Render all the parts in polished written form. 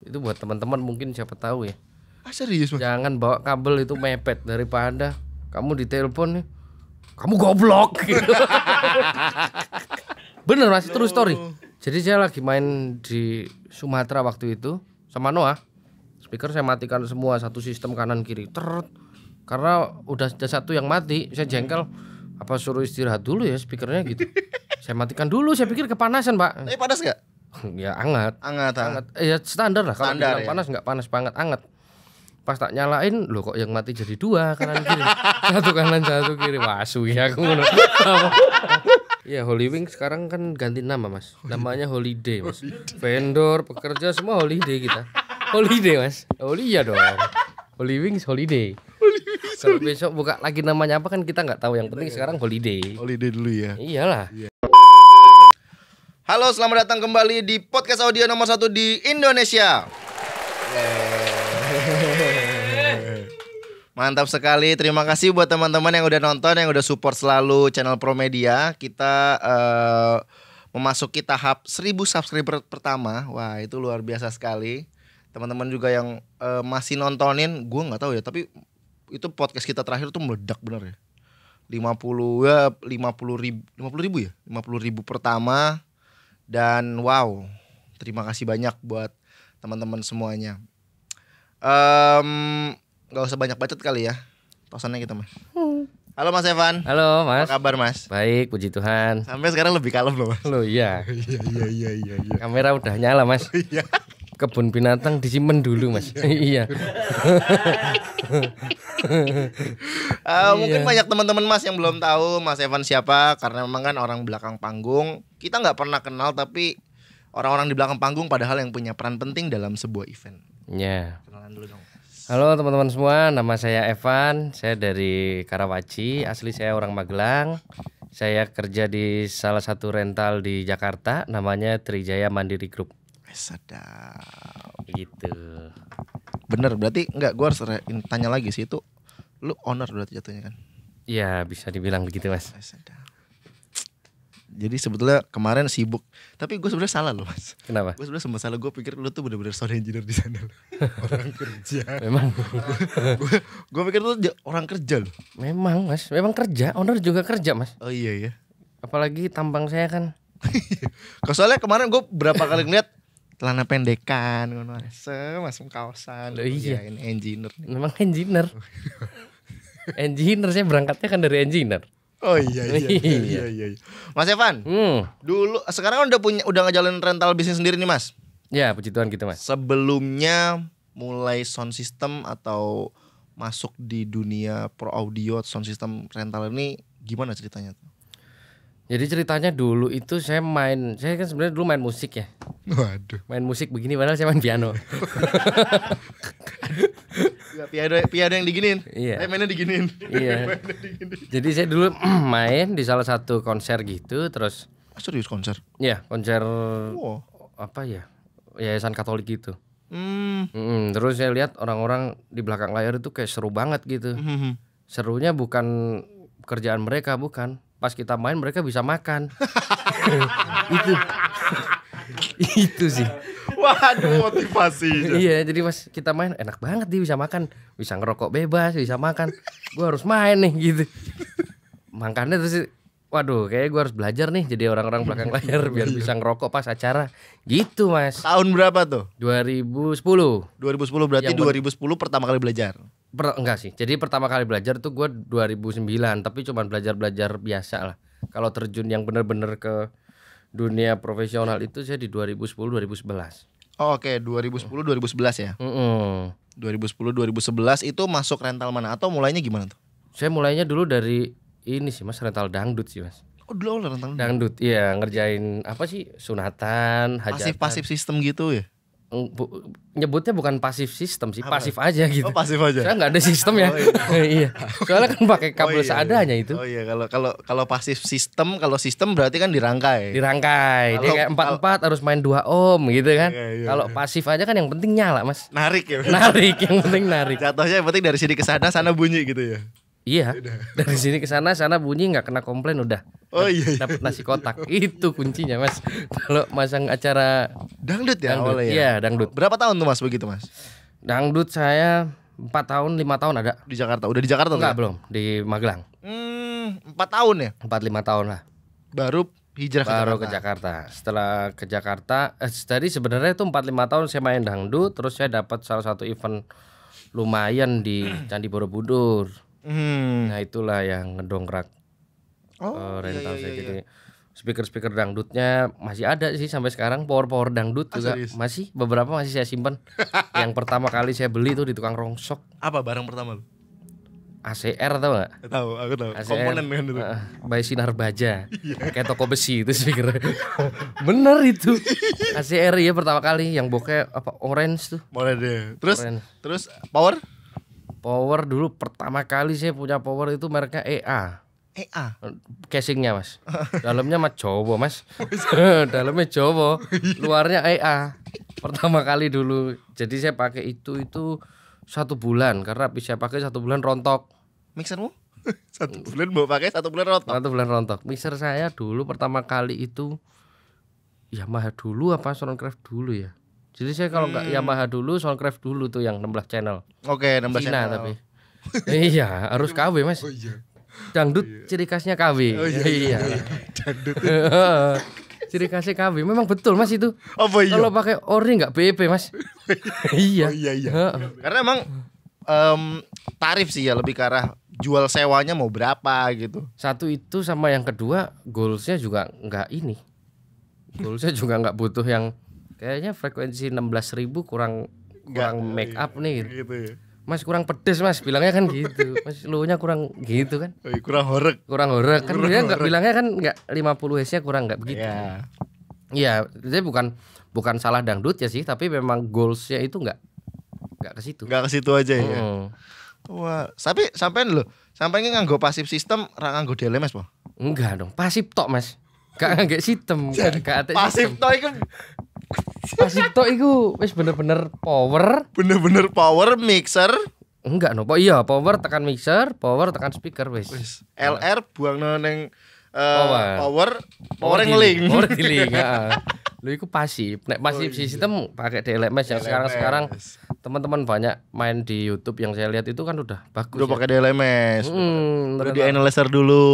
Itu buat teman-teman mungkin siapa tahu ya. Serius Mas? Jangan bawa kabel itu mepet, daripada kamu ditelepon nih, kamu goblok gitu. Bener Mas, true story. Jadi saya lagi main di Sumatera waktu itu sama Noah. Speaker saya matikan semua, satu sistem kanan kiri. Karena udah ada satu yang mati, saya jengkel. Apa suruh istirahat dulu ya speakernya gitu. Saya matikan dulu, saya pikir kepanasan Pak. Panas gak? Ya hangat. Hangat. Ya standar lah, kalau Standar, bilang ya? panas nggak panas banget, hangat. Pas tak nyalain, loh kok yang mati jadi dua kanan kiri. Satu kanan satu kiri. Wah suwi aku ngono. Ya Holy Wings sekarang kan ganti nama Mas. Namanya Holiday Mas. Vendor, pekerja semua holiday kita. Holiday Mas. Oh iya dong. Holy Wings Holiday. Kalau besok buka lagi namanya apa kan kita nggak tahu. Yang penting sekarang Holiday. Holiday dulu ya. Iyalah. Halo, selamat datang kembali di podcast audio nomor 1 di Indonesia. Mantap sekali, terima kasih buat teman-teman yang udah nonton, yang udah support selalu channel Promedia. Kita memasuki tahap 1000 subscriber pertama. Wah, itu luar biasa sekali. Teman-teman juga yang masih nontonin, gue nggak tahu ya, tapi itu podcast kita terakhir tuh meledak bener ya. 50 ribu ya, 50 ribu pertama. Dan wow, terima kasih banyak buat teman-teman semuanya. Gak usah banyak bacot kali ya, tosannya kita Mas. Halo Mas Evan. Halo Mas. Apa kabar Mas? Baik, puji Tuhan. Sampai sekarang lebih kalem loh Mas. Loh iya. Iya. Kamera udah nyala Mas. Iya. Kebun binatang disimpan dulu Mas. Iya. Mungkin banyak teman-teman Mas yang belum tahu Mas Evan siapa, karena memang kan orang belakang panggung. Kita nggak pernah kenal, tapi orang-orang di belakang panggung padahal yang punya peran penting dalam sebuah event. Ya. Kenalan dulu dong. Halo teman-teman semua, nama saya Evan. Saya dari Karawaci, asli saya orang Magelang. Saya kerja di salah satu rental di Jakarta, namanya Trijaya Mandiri Group. Sedap. Gitu. Bener, berarti enggak, gue harus tanya lagi sih, itu lu owner berarti jatuhnya kan? Ya bisa dibilang begitu Mas. Sedap. Jadi sebetulnya kemarin sibuk, tapi gue sebenarnya salah loh Mas. Kenapa? Gue sebenarnya sempat salah, gue pikir lu tuh bener-bener sound engineer di sana loh. Orang kerja. Memang. Gue pikir lu orang kerja loh. Memang Mas, memang kerja, owner juga kerja Mas. Oh iya ya. Apalagi tampang saya kan. Soalnya kemarin gue berapa kali ngeliat celana pendekan, masuk kaosan. Loh, iya. Ya, ini engineer nih. Memang engineer. Engineer, saya berangkatnya kan dari engineer. Oh iya. Mas Evan, dulu sekarang kan udah ngejalanin rental bisnis sendiri nih Mas. Ya puji Tuhan gitu Mas. Sebelumnya mulai sound system atau masuk di dunia pro audio sound system rental ini gimana ceritanya tuh? Jadi ceritanya dulu itu saya kan sebenarnya dulu main musik ya. Waduh. Main musik begini padahal saya main piano. Piano yang diginin. Iya. Mainnya diginin. Iya. Jadi saya dulu main di salah satu konser gitu, terus serius konser? ya konser Wow. apa ya, Yayasan Katolik gitu. Hmm. Terus saya lihat orang-orang di belakang layar itu kayak seru banget gitu. Serunya bukan pekerjaan mereka, bukan. Pas kita main mereka bisa makan. Itu sih. Waduh, motivasi. Iya, jadi pas kita main enak banget, dia bisa makan, bisa ngerokok bebas, bisa makan. Gua harus main nih gitu. Makanya terus waduh, kayak gua harus belajar nih jadi orang-orang belakang layar biar bisa ngerokok pas acara. Gitu, Mas. Tahun berapa tuh? 2010. 2010 berarti Yang 2010 pertama kali belajar. Enggak sih. Jadi pertama kali belajar tuh gua 2009, tapi cuma belajar biasa lah. Kalau terjun yang bener-bener ke dunia profesional itu saya di 2010-2011. Oh, oke, 2010-2011 ya. 2010-2011 itu masuk rental mana atau mulainya gimana tuh? Saya mulainya dulu dari ini sih Mas, rental dangdut sih Mas. Oh, dulu rental Dangdut, iya, ngerjain apa sih, sunatan, hajatan. pasif sistem gitu ya? Nyebutnya bukan pasif sistem sih, Apa? pasif aja gitu. Oh, pasif aja. Saya nggak ada sistem ya. Iya. Soalnya kan pakai kabel seadanya itu. Oh iya, kalau pasif sistem, kalau sistem berarti kan dirangkai. Dirangkai. Dia kayak 4/4 harus main 2 ohm gitu kan. Iya. Kalau pasif aja kan yang penting nyala, Mas. Narik ya. Narik, yang penting narik. Jatuhnya yang penting dari sini ke sana bunyi gitu ya. Iya. Dari sini ke sana bunyi nggak kena komplain udah. Oh iya. Dapat nasi kotak. Itu kuncinya, Mas. Kalau masang acara Dangdut ya dangdut. awalnya ya. Iya, dangdut. Berapa tahun tuh Mas begitu Mas? Dangdut saya 4 tahun, 5 tahun ada. Di Jakarta. Udah di Jakarta tuh? Enggak, Ya? belum. Di Magelang. 4 tahun ya. 4-5 tahun lah. Baru hijrah ke Baru Jakarta. ke Jakarta. Setelah ke Jakarta, jadi sebenarnya itu 4-5 tahun saya main dangdut, terus saya dapat salah satu event lumayan di Candi Borobudur. Nah, itulah yang ngedongkrak rental saya. Jadi speaker dangdutnya masih ada sih sampai sekarang. Power dangdut juga serius? masih, beberapa masih saya simpan. Yang pertama kali saya beli itu di tukang rongsok. Apa barang pertama lu? ACR tau gak? Tahu, aku tahu. ACR, Komponen kan itu. by Sinar Baja. Kayak toko besi itu speaker. Bener itu. ACR ya pertama kali yang bokeh apa orange tuh. Boleh deh. Terus Orange. terus power? Power dulu pertama kali saya punya power itu mereknya EA. EA. Casingnya Mas. Dalamnya mah Jowo Mas. Dalamnya Jowo, luarnya EA. Pertama kali dulu. Jadi saya pakai itu 1 bulan karena bisa pakai 1 bulan rontok. Mixermu? 1 bulan mau pakai 1 bulan rontok. 1 bulan rontok. Mixer saya dulu pertama kali itu Yamaha dulu apa Soundcraft dulu ya. Jadi saya kalau nggak Yamaha dulu, Soundcraft dulu tuh yang 16 channel. Oke, 16 Cina channel. tapi. Iya, harus KW Mas. Oh iya. Dangdut ciri khasnya KW. Oh iya. Dangdut. Ciri khasnya KW. Memang betul Mas itu. Apa iya? Kalau pakai ori nggak BP Mas. Iya. Oh iya. Heeh. Karena emang tarif sih ya lebih ke arah jual sewanya mau berapa gitu. Satu itu sama yang kedua goalsnya juga nggak ini. Goalsnya juga nggak butuh yang kayaknya frekuensi 16.000 kurang make up nih gitu. Gitu ya. Mas kurang pedes Mas bilangnya kan gitu. Mas low-nya kurang gitu kan. Oh, kurang horeg. Kurang horeg kan dia nggak bilangnya kan nggak 50 Hz-nya kurang nggak begitu. Ya. Iya, jadi bukan salah dangdut ya sih, tapi memang goalsnya itu nggak ke situ. Enggak ke situ aja ya. Wah, tapi sampean lho, sampean nganggo pasif sistem ra nganggo DLMS, Po? Enggak dong, pasif tok Mas. Gak ngangge sistem, gak Pasif tok iku pasif tok iku wis bener-bener power. bener-bener power mixer. Enggak no, iya power tekan mixer, power tekan speaker wis. LR buang neng Power. power ngeling. Power giling, heeh. Lho iku pasif. Nek pasif sistem pakai DLMS yang sekarang teman-teman banyak main di YouTube yang saya lihat itu kan udah bagus. Udah pakai DLMS. Udah di ternyata. analyzer dulu.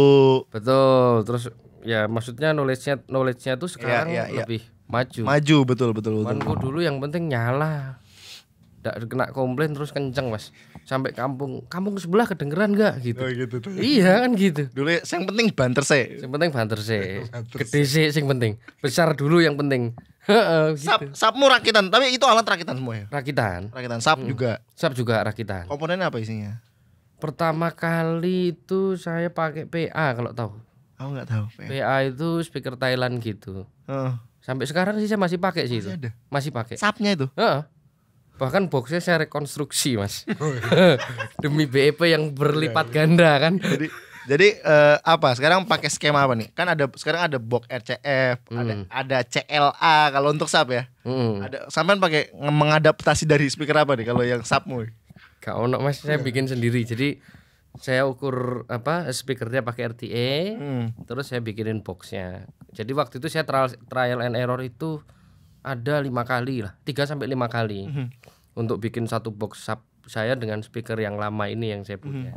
Betul, terus ya maksudnya knowledge-nya tuh sekarang Iya. lebih maju. Maju betul. Temanku dulu yang penting nyala. Nggak kena komplain terus kenceng Mas. Sampai kampung sebelah kedengeran enggak gitu. Oh gitu tuh. Iya kan gitu. Dulu yang penting banter sih. Yang penting banter sih. Gede sih yang penting. Besar dulu yang penting. Heeh gitu. Sapmu rakitan, tapi itu alat rakitan semua ya. Rakitan. Sap juga. Sap juga rakitan. Komponennya apa isinya? Pertama kali itu saya pakai PA kalau tahu. Aku nggak tahu. PA itu speaker Thailand gitu. Sampai sekarang sih saya masih pakai sih itu. Masih ada? Masih pakai. Sapnya itu. Heeh. Bahkan boxnya saya rekonstruksi Mas. Demi BEP yang berlipat ganda kan. Jadi apa? Sekarang pakai skema apa nih? Kan sekarang ada box RCF, ada CLA kalau untuk sap ya. Ada sampean pakai mengadaptasi dari speaker apa nih kalau yang sapmu? Gak ono Mas, saya bikin sendiri. Jadi saya ukur speakernya pakai RTA, terus saya bikinin boxnya. Jadi waktu itu saya trial and error itu ada 5 kali lah, 3-5 kali untuk bikin satu box sub saya dengan speaker yang lama ini yang saya punya.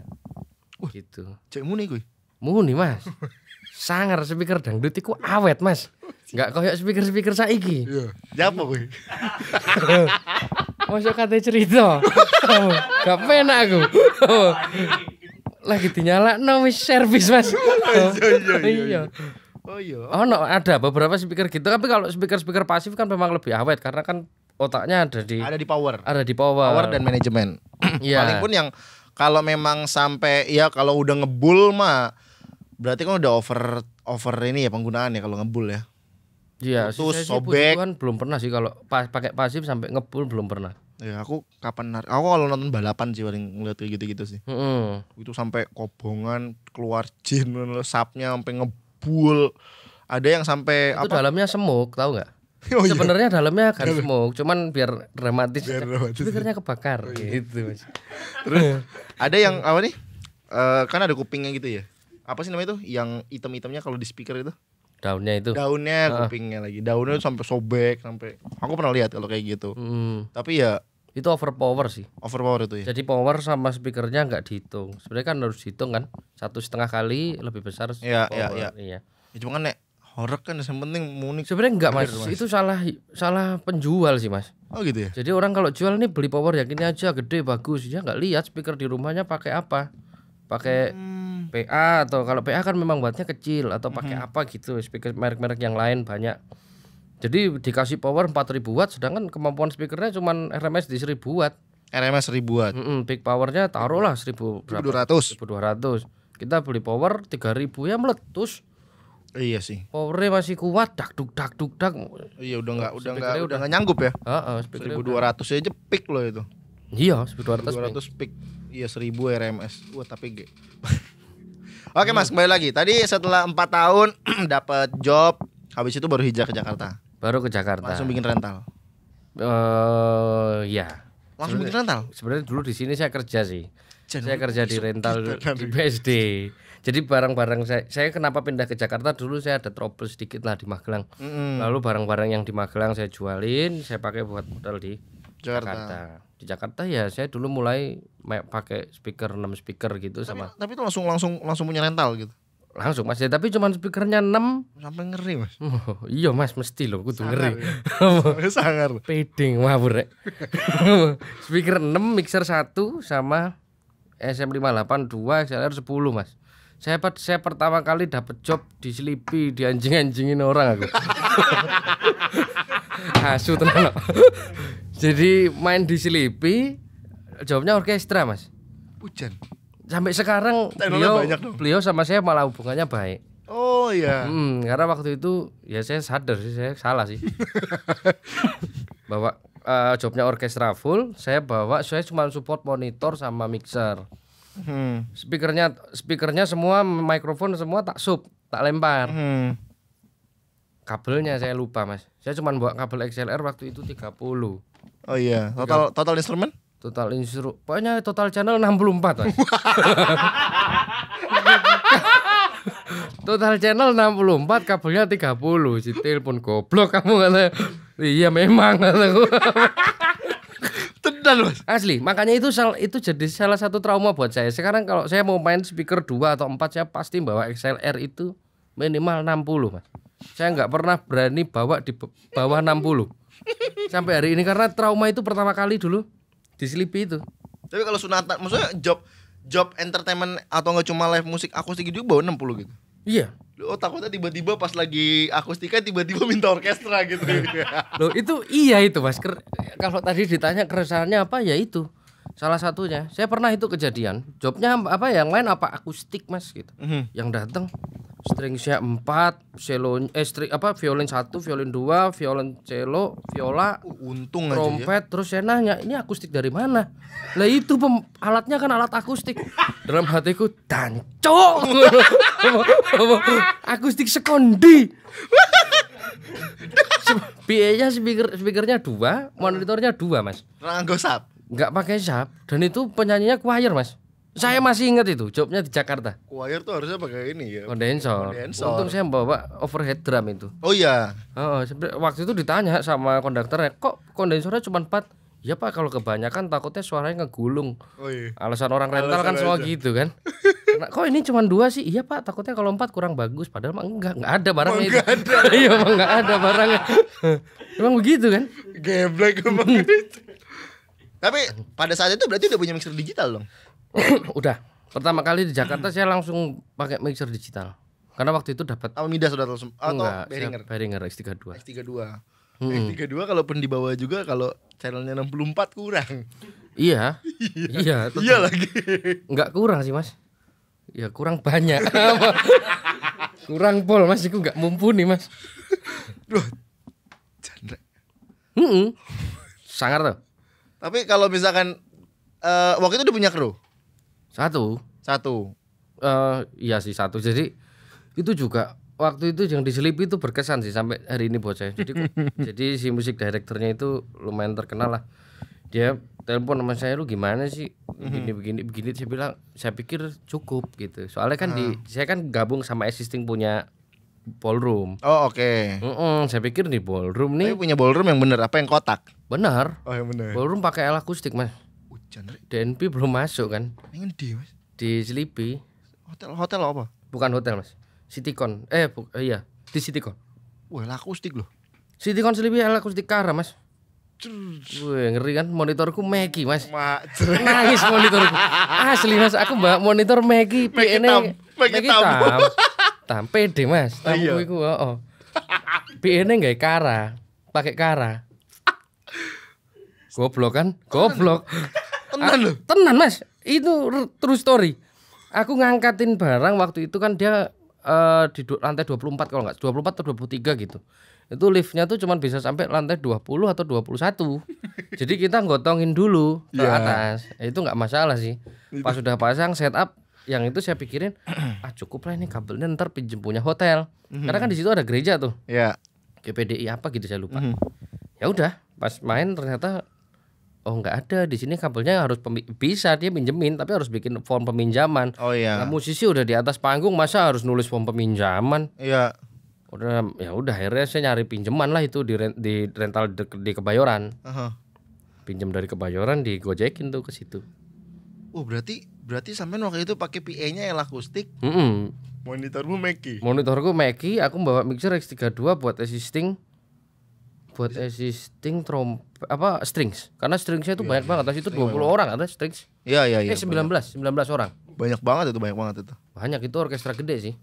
Gitu. Cek muni kuwi. Muni Mas. Sangar speaker dangdut iku awet Mas. Enggak kayak speaker saiki. Iya. Japo kuwi. Mosok kate cerita. Gak penak aku. Lagi dinyalakno wis servis Mas. Iya. Oh iya. No, ada beberapa speaker gitu, tapi kalau speaker pasif kan memang lebih awet karena kan otaknya ada di power. Ada di power Dan manajemen. Iya. Paling pun yang kalau memang sampai ya kalau udah ngebul mah berarti kan udah over ini ya penggunaannya kalau ngebul ya. Iya, terus saya sobek kan belum pernah sih kalau pakai pasif sampai ngebul belum pernah. Ya aku aku kalau nonton balapan sih paling ngeliat kayak gitu-gitu sih. Itu sampai kobongan keluar jin sapnya sampai ngebul. Ada yang sampai itu dalamnya smoke, tahu nggak? Oh, iya. Sebenarnya dalamnya kan smoke, cuman biar dramatis. Speakernya kebakar gitu Mas. Terus ada yang apa nih? Kan ada kupingnya gitu ya. apa sih namanya itu? Yang item-itemnya kalau di speaker itu? Daunnya itu. Daunnya, kupingnya lagi. Daunnya sampai sobek sampai. Aku pernah lihat kalau kayak gitu. Tapi ya itu overpower sih. overpower itu ya. Jadi power sama speakernya nggak dihitung. Sebenarnya kan harus dihitung kan 1,5 kali lebih besar. Iya, power. iya. Iya. Ya, cuma kan nek horor kan yang penting unik. Sebenarnya enggak mas, Bener, Mas. itu salah penjual sih mas. Oh gitu ya. Jadi orang kalau jual nih beli power yang ini aja gede bagus, ya nggak lihat speaker di rumahnya pakai apa, pakai PA atau kalau PA kan memang buatnya kecil atau pakai apa gitu, speaker merek-merek yang lain banyak. Jadi dikasih power 4000 watt, sedangkan kemampuan speakernya cuma RMS di 1000 watt. RMS 1000 watt. Peak powernya taruhlah 1200. 1200. Kita beli power 3000 ya meletus. Iya sih. Powernya masih kuat, dak. Iya udah Speakernya enggak nyanggup ya. Heeh, speakernya 1200 aja peak loh itu. iya, 1200. 200 peak. Iya 1000 RMS. Wah tapi Oke Mas, kembali lagi. Tadi setelah 4 tahun dapat job, habis itu baru hijrah ke Jakarta. Baru ke Jakarta. Langsung bikin rental. Ya. Langsung bikin rental. Sebenarnya dulu di sini saya kerja sih. Saya kerja di rental kita di BSD. Jadi barang-barang saya kenapa pindah ke Jakarta, dulu saya ada trouble sedikit lah di Magelang. Lalu barang-barang yang di Magelang saya jualin, saya pakai buat modal di Jakarta. Di Jakarta ya saya dulu mulai pakai speaker 6 speaker gitu sama. Tapi itu langsung punya rental gitu. Langsung Mas, ya, tapi cuman speakernya 6. Sampai ngeri Mas. Oh, iya Mas, mesti loh kudu ngeri. Sangar. Peding ngawur rek. Speaker 6, mixer 1 sama SM582 XLR 10 Mas. Saya pertama kali dapat job di Sleepy, di anjing-anjingin orang aku. Asu tenan. Jadi main di Sleepy, jobnya orkestra Mas. Hujan. Sampai sekarang beliau sama saya malah hubungannya baik. Oh iya. Karena waktu itu ya saya sadar sih saya salah sih. Bawa jobnya orkestra full, saya cuma support monitor sama mixer. Speakernya semua, mikrofon semua tak lempar. Kabelnya saya lupa Mas. Saya cuma bawa kabel XLR waktu itu 30. Oh iya. Total instrumen? Pokoknya total channel 64 Mas. Total channel 64, kabelnya 30. Si telepon goblok kamu katanya. Iya memang kataku. Tenan Mas. Asli, makanya itu jadi salah satu trauma buat saya. Sekarang kalau saya mau main speaker 2 atau 4, saya pasti bawa XLR itu minimal 60 Mas. Saya nggak pernah berani bawa di bawah 60 sampai hari ini karena trauma itu pertama kali dulu di Sleepy itu. Tapi kalau sunatan, maksudnya job entertainment atau nggak cuma live musik akustik itu bawa 60 gitu. Iya. Oh takutnya tiba-tiba pas lagi akustikan tiba-tiba minta orkestra gitu. Loh itu Mas. Kalau tadi ditanya keresahannya apa, ya itu salah satunya. Saya pernah itu kejadian. Jobnya apa, yang main apa akustik Mas gitu. Yang datang stringnya 4, violin 1, violin 2, violin cello, viola, Untung trompet, terus saya nanya, ini akustik dari mana? Lah itu alatnya kan alat akustik. Dalam hatiku, dancok. Akustik sekondi. PA-nya speakernya 2, monitornya 2 Mas. Ranggo sap. Enggak pakai sub, dan itu penyanyinya choir Mas. Saya masih ingat itu jobnya di Jakarta. Choir tuh harusnya pakai ini ya. Kondensor. Untung saya bawa overhead drum itu. Oh iya. Waktu itu ditanya sama konduktornya, kok kondensornya cuma 4? Ya Pak, kalau kebanyakan takutnya suaranya ngegulung. Oh iya. Alasan orang rental kan semua gitu kan. Nah, kok ini cuma 2 sih? Iya Pak, takutnya kalau 4 kurang bagus. Padahal mah enggak ada barangnya itu. Iya, emang enggak ada barangnya. Emang begitu kan? Geblek emang itu. Tapi pada saat itu berarti udah punya mixer digital dong? Udah. Pertama kali di Jakarta saya langsung pakai mixer digital. Karena waktu itu dapat Midas sudah atau enggak, Behringer? Behringer X32. X32. X32 kalaupun di bawah juga kalau channelnya 64 kurang. Iya. Iya, iya lagi. Enggak kurang sih Mas. Ya kurang banyak. Kurang pol Mas, itu enggak mumpuni Mas. Duh. Jandre. Sangar tuh. Tapi kalau misalkan waktu itu udah punya kru? Satu. Iya sih 1. Jadi itu juga waktu itu yang di Sleepy itu berkesan sih sampai hari ini buat saya. Jadi si musik direkturnya itu lumayan terkenal lah. Dia telepon sama saya, lu gimana sih begini saya pikir cukup gitu, soalnya kan saya kan gabung sama existing punya ballroom. Oh oke. Saya pikir di ballroom nih. Tapi punya ballroom yang bener apa yang kotak? Benar. Oh yang bener. Ballroom pakai alat akustik mas. Hujan. DNP belum masuk kan? Yang di mas. Di Sleepy. Hotel apa? Bukan hotel mas. Citycon. Iya di Citycon. Wah akustik loh. Citycon Sleepy alat akustik Kara mas. Wih ngeri kan, monitorku Maggie mas. Nangis monitorku. Asli mas, aku mbak monitor Maggie. Maggie tam pede mas. Tamuku iku PN nggak Kara, pakai Kara. Goblok kan? Goblok. Tenan loh. Tenan mas, itu true story. Aku ngangkatin barang waktu itu kan dia di lantai 24 kalau nggak 24 atau 23 gitu. Itu liftnya tuh cuma bisa sampai lantai 20 atau 21. Jadi kita gotongin dulu ke atas. Itu nggak masalah sih. Pas sudah pasang setup, yang itu saya pikirin cukup lah ini kabelnya, ntar pinjem punya hotel. Karena kan di situ ada gereja tuh. Iya. GPDI apa gitu saya lupa. Ya udah, pas main ternyata nggak ada di sini kabelnya, harus bisa dia pinjemin tapi harus bikin form peminjaman. Oh iya. Nah, musisi udah di atas panggung masa harus nulis form peminjaman? Iya. Udah akhirnya saya nyari pinjaman lah itu di rental di Kebayoran. Pinjam dari Kebayoran digojekin tuh ke situ. Berarti sampean waktu itu pakai PA-nya yang akustik. Monitormu Mackie. Monitorku Mackie, aku bawa mixer X32 buat assisting strings. Karena stringsnya itu banyak banget. Di situ 20 orang ada strings. Iya. 19 orang. Banyak banget itu. Banyak, itu orkestra gede sih.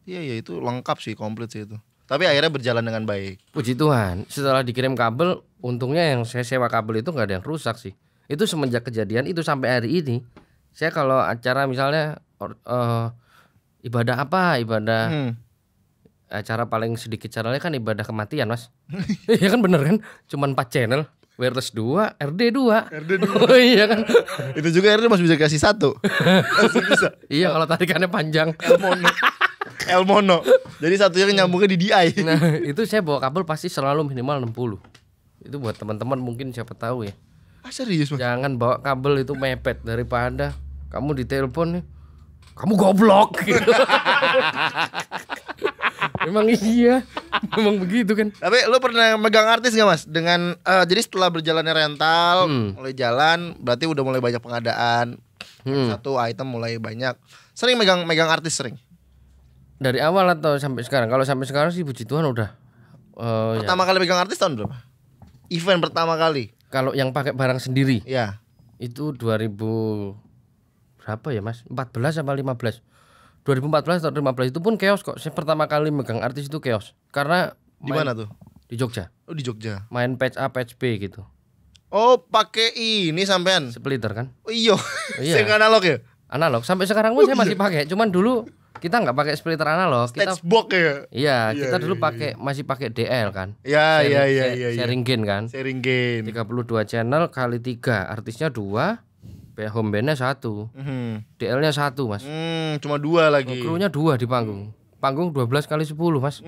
Iya itu lengkap sih, komplit sih itu. Tapi akhirnya berjalan dengan baik. Puji Tuhan, setelah dikirim kabel, untungnya yang saya sewa kabel itu nggak ada yang rusak sih. Itu semenjak kejadian itu sampai hari ini, saya kalau acara misalnya ibadah acara paling sedikit channelnya kan ibadah kematian mas. Iya kan bener kan, cuman 4 channel. Wireless 2, RD 2. Oh iya kan. Itu juga RD masih bisa kasih 1. Masih bisa. Iya kalau tarikannya panjang. El Mono. Jadi satunya nyambungnya di DI. Nah, itu saya bawa kabel pasti selalu minimal 60. Itu buat teman-teman mungkin siapa tahu ya. Serius, Bang? Jangan bawa kabel itu mepet, daripada kamu ditelepon nih. Kamu goblok gitu. Emang iya. Emang begitu kan. Tapi lu pernah megang artis gak mas? Dengan jadi setelah berjalannya rental, mulai jalan, berarti udah mulai banyak pengadaan. Satu item mulai banyak. Sering megang artis sering? Dari awal atau sampai sekarang? Kalau sampai sekarang sih puji Tuhan udah. Pertama kali megang artis tahun berapa? Event pertama kali. Kalau yang pakai barang sendiri. Ya. Itu 2000 berapa ya mas? 14 apa 15? 2014 atau 15 itu pun chaos kok. Saya pertama kali megang artis itu chaos. Karena di mana tuh? Di Jogja. Oh di Jogja. Main patch A patch B gitu. Oh pakai ini sampean? Splitter kan? Oh iya. Iya. Saya analog ya? Analog. Sampai sekarang pun saya masih pakai. Cuman dulu kita nggak pakai splitter analog, kita box ya. Iya, kita dulu masih pakai DL kan. Iya. Sharing gain kan. Sharing gain. 32 channel kali 3, artisnya 2, home bandnya 1. DL-nya 1, Mas. Cuma 2 lagi. Krunya 2 di panggung. Panggung 12 kali 10, Mas.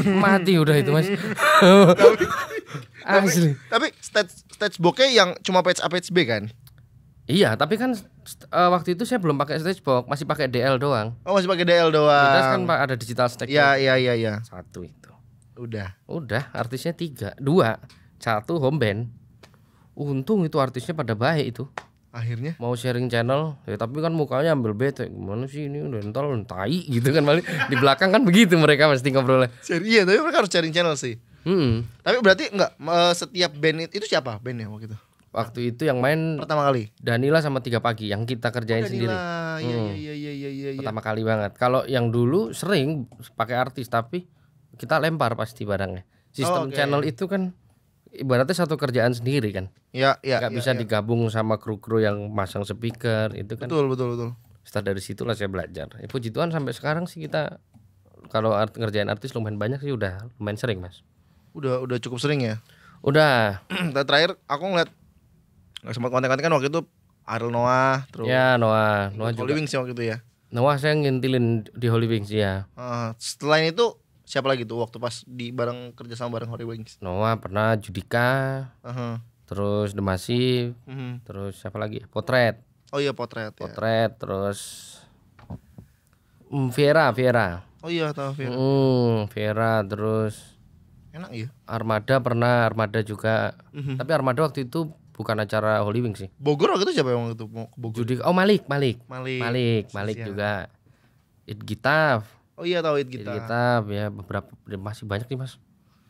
Mati udah itu, Mas. Asli. Tapi stage box-nya yang cuma patch A patch B kan? Iya, tapi kan waktu itu saya belum pakai stage box, masih pakai DL doang. Oh, masih pakai DL doang. Udah kan ada digital stage. Iya. 1 itu. Udah, artisnya 3, 2, 1 home band. Untung itu artisnya pada baik itu. Akhirnya mau sharing channel, ya tapi kan mukanya ambil bete. Gimana sih ini udah entar tai gitu kan, balik di belakang kan begitu mereka pasti ngobrolnya. Iya, tapi mereka harus sharing channel sih. Tapi berarti enggak setiap band itu siapa bandnya waktu itu? Waktu itu yang main pertama kali Danila sama 3 Pagi yang kita kerjain sendiri. Iya. Pertama kali banget. Kalau yang dulu sering pakai artis tapi kita lempar pasti barangnya. Sistem channel itu kan ibaratnya satu kerjaan sendiri kan. Iya. Gak bisa digabung sama kru-kru yang masang speaker itu kan. Betul. Setelah dari situlah saya belajar. Puji Tuhan sampai sekarang sih kita kalau ngerjain artis lumayan banyak sih, udah lumayan sering mas. Udah cukup sering ya. Udah. Terakhir aku ngeliat sempat konten-konten kan waktu itu Ariel Noah terus. Ya Noah juga. Holy Wings waktu itu ya. Noah saya ngintilin di Holy Wings ya. Setelah itu siapa lagi tuh waktu pas di kerja sama bareng Holy Wings? Noah pernah, Judika. terus The Massive, terus siapa lagi? Potret. Oh iya Potret ya. Potret, terus Viera. Oh iya tahu Viera. Viera, terus Enak ya. Armada juga. Tapi Armada waktu itu bukan acara Holy Wings sih. Bogor waktu itu siapa yang waktu itu mau ke Bogor? Malik Siap. juga. It Gitaf. Oh iya tahu It Gitaf ya, beberapa masih banyak nih Mas.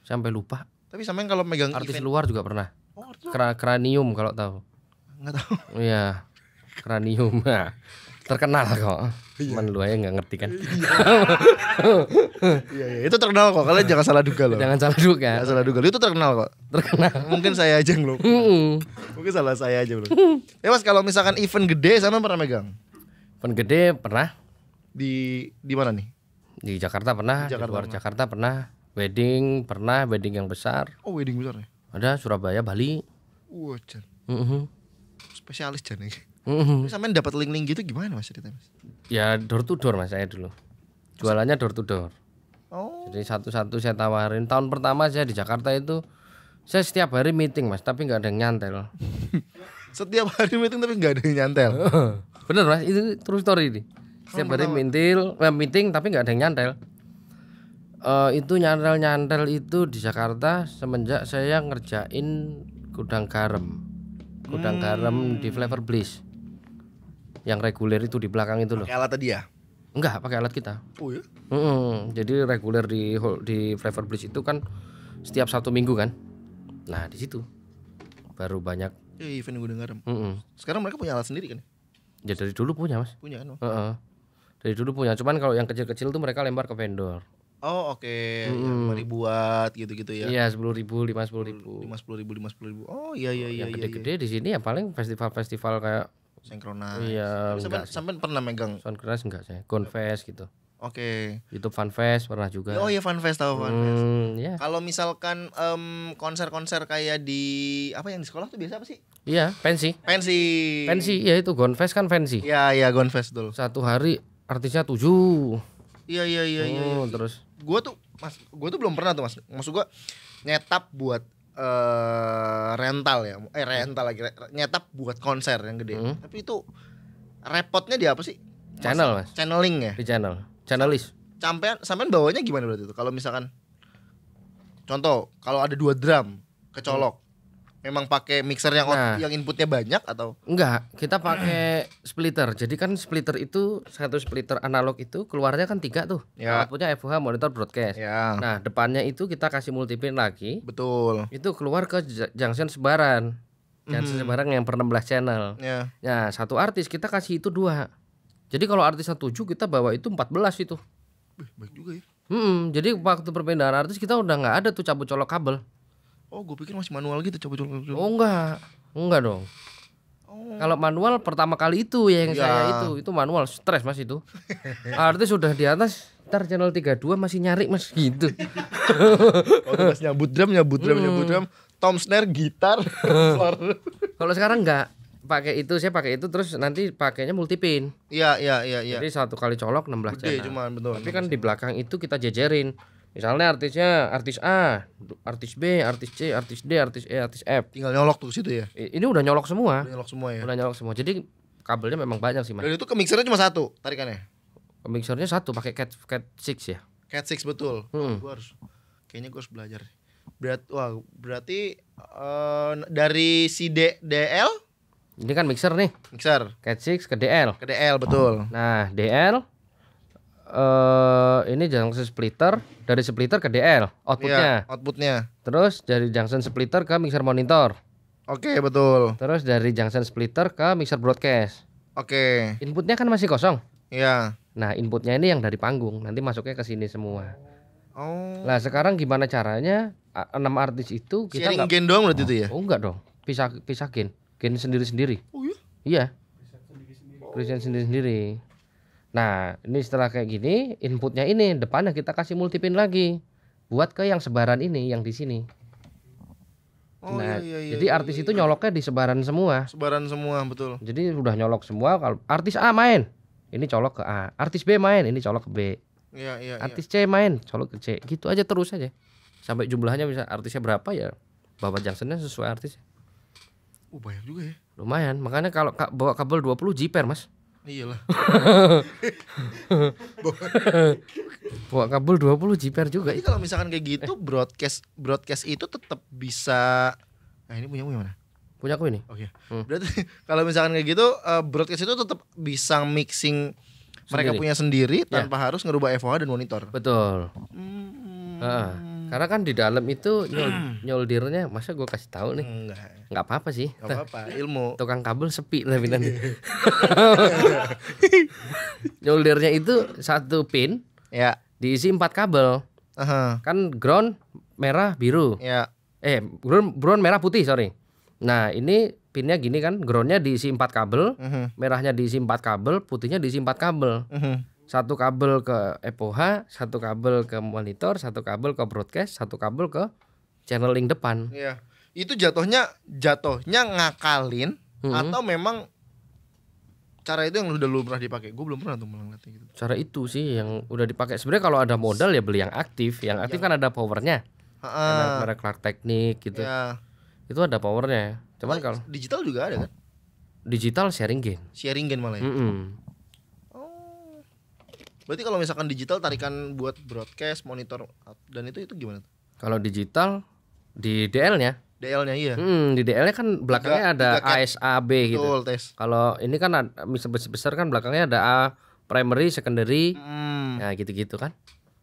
Sampai lupa. Tapi sampean kalau megang Artis event luar juga pernah. Oh, artis Cranium kalau tahu. enggak tahu. Iya. Cranium. Nah, terkenal kok. Cuman lu aja nggak ngerti kan. Iya, itu terkenal kok. Kalian jangan salah duga loh. Jangan salah duga. Jangan salah duga. Itu terkenal kok. Terkenal. Mungkin saya aja yang belum. Mungkin salah saya aja belum. Ya Mas, kalau misalkan event gede sama pernah megang? Event gede pernah. Di mana nih? Di Jakarta pernah, di luar Jakarta pernah. Wedding pernah, wedding yang besar. Oh, wedding besar ya? Ada Surabaya, Bali. Wah, Jan. Spesialis Jan ini. Sampean dapat link-link gitu gimana Mas ceritanya Mas? Ya door to door Mas saya dulu. Jualannya door to door. Oh. Jadi satu-satu saya tawarin. Tahun pertama saya di Jakarta itu saya setiap hari meeting Mas, tapi nggak ada yang nyantel. Setiap hari meeting tapi nggak ada yang nyantel. Bener Mas, itu true story ini. Setiap hari meeting tapi nggak ada yang nyantel. Itu nyantel itu di Jakarta semenjak saya ngerjain gudang garam di Flavor Bliss yang reguler itu di belakang itu loh. Pakai alat tadi ya? Enggak, pakai alat kita. Oh ya? Jadi reguler di Flavor Bliss itu kan setiap Sabtu Minggu kan. Nah di situ baru banyak. Ya event gudang garam. Sekarang mereka punya alat sendiri kan? Ya dari dulu punya Mas. Punya kan? Dari dulu punya. Cuman kalau yang kecil-kecil tuh mereka lempar ke vendor. Oh oke. Yang dibuat gitu-gitu ya? Iya 10.000, 50.000. 50.000. Oh iya. Yang gede-gede di sini ya paling festival-festival kayak Synchronize. Iya. Sampai pernah megang Synchronize enggak saya? Gonfest gitu. Oke. YouTube Funfest pernah juga. Oh iya Funfest tahu Funfest. Iya. Kalau misalkan konser-konser kayak di apa yang di sekolah tuh biasa apa sih? Iya, pensi. Ya itu Gonfest kan pensi. Iya Gonfest dulu. Satu hari artisnya 7. Iya. Terus Gue tuh belum pernah tuh Mas. Maksud gue nyetap buat rental ya. Rental lagi. Nyetap buat konser yang gede. Tapi itu repotnya di apa sih? Channel Mas. Channeling ya? Di channelis. Sampean bawanya gimana berarti itu? Kalau misalkan contoh, kalau ada 2 drum kecolok. Memang pakai mixer yang inputnya banyak atau? Enggak, kita pakai splitter. Jadi kan splitter itu satu splitter analog itu keluarnya kan 3 tuh. Ya. Outputnya FOH monitor broadcast. Ya. Nah, depannya itu kita kasih multipin lagi. Betul. Itu keluar ke junction sebaran. Junction sebaran yang per 16 channel. Ya. Nah, satu artis kita kasih itu 2. Jadi kalau artisnya 7 kita bawa itu 14 itu. Baik juga ya. Jadi waktu perpindahan artis kita udah nggak ada tuh cabut colok kabel. Oh, gue pikir masih manual gitu coba. Oh enggak dong. Kalau manual pertama kali itu ya yang saya itu manual, stres Mas itu. Artis sudah di atas, ntar channel 32 masih nyari Mas gitu. Kalau Mas nyambut drum, tom snare, gitar. Kalau sekarang enggak pakai itu, saya pakai itu terus nanti pakainya multipin. Iya. Jadi satu kali colok 16 Gede channel. cuman betul. Tapi kan di belakang itu kita jejerin. Misalnya artisnya artis A, artis B, artis C, artis D, artis E, artis F. Tinggal nyolok tuh situ ya. Ini udah nyolok semua. Udah nyolok semua ya. Jadi kabelnya memang banyak sih Mas. Dan itu ke mixernya cuma 1 tarikannya. Ke mixernya 1 pakai Cat 6 ya. Cat 6 betul. Kayaknya gue harus belajar. Berarti dari si DL. Ini kan mixer nih. Cat 6 ke DL. Ke DL betul. Nah DL ini junction splitter, dari splitter ke DL outputnya. Iya, outputnya. Terus dari junction splitter ke mixer monitor. Oke, betul. Terus dari junction splitter ke mixer broadcast. Oke. Inputnya kan masih kosong. Iya. Nah inputnya ini yang dari panggung, nanti masuknya ke sini semua. Oh. Nah sekarang gimana caranya 6 artis itu kita sharing gen doang berarti itu ya? Oh enggak dong, pisah gen sendiri-sendiri. Oh iya? Iya. Present sendiri-sendiri. Nah ini setelah kayak gini, inputnya ini depannya kita kasih multipin lagi buat ke yang sebaran ini, yang di sini. Oh, nah, jadi artis itu nyoloknya di sebaran semua. Sebaran semua, betul. Jadi udah nyolok semua. Kalau artis A main, ini colok ke A. Artis B main, ini colok ke B. Iya. Artis C main, colok ke C. Gitu aja terus aja. Sampai jumlahnya bisa artisnya berapa ya, bawa junctionnya sesuai artis. Banyak juga ya. Lumayan. Makanya kalau bawa kabel 20 jiper, Mas. Iyalah. Bawa kabel 20 jiper juga. Tapi kalau misalkan kayak gitu broadcast itu tetap bisa. Nah, ini punya mana? Punya aku ini. Oke. Berarti kalau misalkan kayak gitu broadcast itu tetap bisa mixing mereka punya sendiri tanpa harus ngerubah FOH dan monitor. Betul. Karena kan di dalam itu nyoldirnya, masa gue kasih tahu nih? Nggak apa-apa sih. Nggak apa-apa, ilmu. Tukang kabel sepi tapi nanti. Nyoldirnya itu satu pin, ya, diisi 4 kabel. Kan ground merah biru. Ya. Ground merah putih, sorry. Nah ini pinnya gini kan, groundnya diisi 4 kabel, merahnya diisi 4 kabel, putihnya diisi 4 kabel. Satu kabel ke FOH, satu kabel ke monitor, satu kabel ke broadcast, satu kabel ke channel link depan. Iya. Itu jatuhnya ngakalin atau memang cara itu yang udah lu pernah dipakai? Gue belum pernah tuh ngeliatnya gitu. Cara itu sih yang udah dipakai. Sebenarnya kalau ada modal ya beli yang aktif. Yang aktif kan ada powernya. Merek Clark Teknik gitu. Ya. Itu ada powernya. Cuman kalau digital juga ada kan? Digital sharing gain. Sharing gain malah ya. Berarti kalau misalkan digital tarikan buat broadcast, monitor dan itu gimana? Kalau digital di DL-nya. DL-nya iya. Di DL-nya kan belakangnya ada ASAB gitu. Betul, tes. Kalau ini kan besar kan belakangnya ada A primary, secondary. Nah, gitu-gitu kan.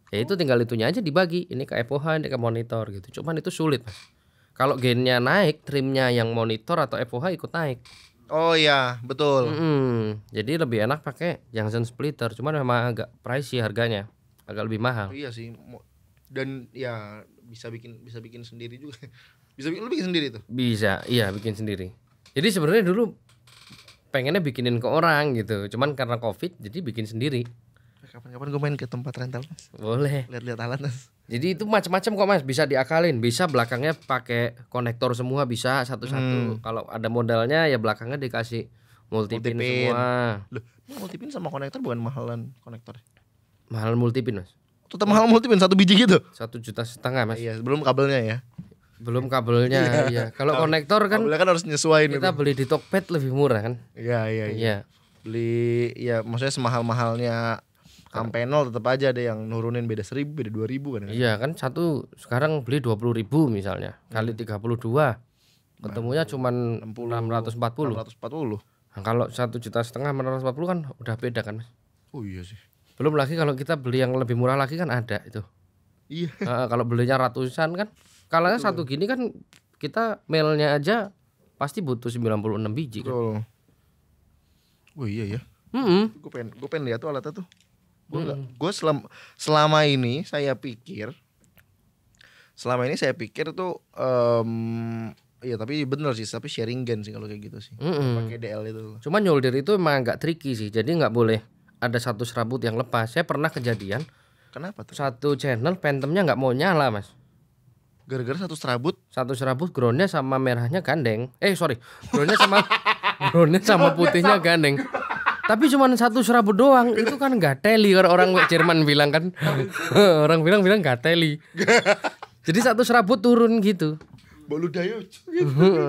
Ya itu tinggal itunya aja dibagi. Ini ke FOH, ini ke monitor gitu. Cuman itu sulit, Mas. Kalau gainnya naik, trimnya yang monitor atau FOH ikut naik. Oh iya, betul. Jadi lebih enak pakai junction splitter. Cuman memang agak pricey harganya, agak lebih mahal. Iya sih. Dan ya bisa bikin sendiri juga. Lu bikin sendiri tuh? Bisa, iya bikin sendiri. Jadi sebenarnya dulu pengennya bikinin ke orang gitu. Cuman karena Covid jadi bikin sendiri. Kapan-kapan gue main ke tempat rental, Mas. Boleh. Lihat-lihat alat, Mas. Jadi itu macam-macam kok, Mas, bisa diakalin, bisa belakangnya pakai konektor semua, bisa satu-satu. Kalau ada modalnya ya belakangnya dikasih multipin semua. Loh, multipin sama konektor bukan mahalan konektor? Mahal multipin, Mas. Tetap mahal multipin 1 biji gitu. 1,5 juta, Mas. Iya, belum kabelnya ya. Belum kabelnya, iya. Kalau konektor kan kabelnya kan harus nyesuaiin kita beli di Tokped lebih murah kan? Iya. Beli ya maksudnya semahal-mahalnya Campenol tetap aja ada yang nurunin beda 1.000, beda 2.000 kan. Iya kan, satu sekarang beli 20.000 misalnya, kali 32. Ketemunya cuman 640. Nah, kalau 1,5 juta 640 kan udah beda kan, Mas? Oh iya sih. Belum lagi kalau kita beli yang lebih murah lagi kan ada itu. Iya. Kalau belinya ratusan kan, kalanya satu gini kan kita mailnya aja pasti butuh 96 biji kan. Oh iya ya. Gue pengen lihat tuh alatnya tuh. Gue selama ini saya pikir tuh iya tapi bener sih, tapi sharing gain sih kalau kayak gitu sih. Pakai DL itu. Cuma nyolder itu emang agak tricky sih. Jadi nggak boleh ada satu serabut yang lepas. Saya pernah kejadian. Kenapa tuh? Satu channel phantomnya nggak mau nyala, Mas. Gara-gara satu serabut groundnya sama merahnya gandeng. Groundnya sama putihnya gandeng. Tapi cuma satu serabut doang. Itu kan nggak teli, orang Jerman bilang kan. Orang bilang nggak teli. Jadi satu serabut turun gitu. Bolu dayo.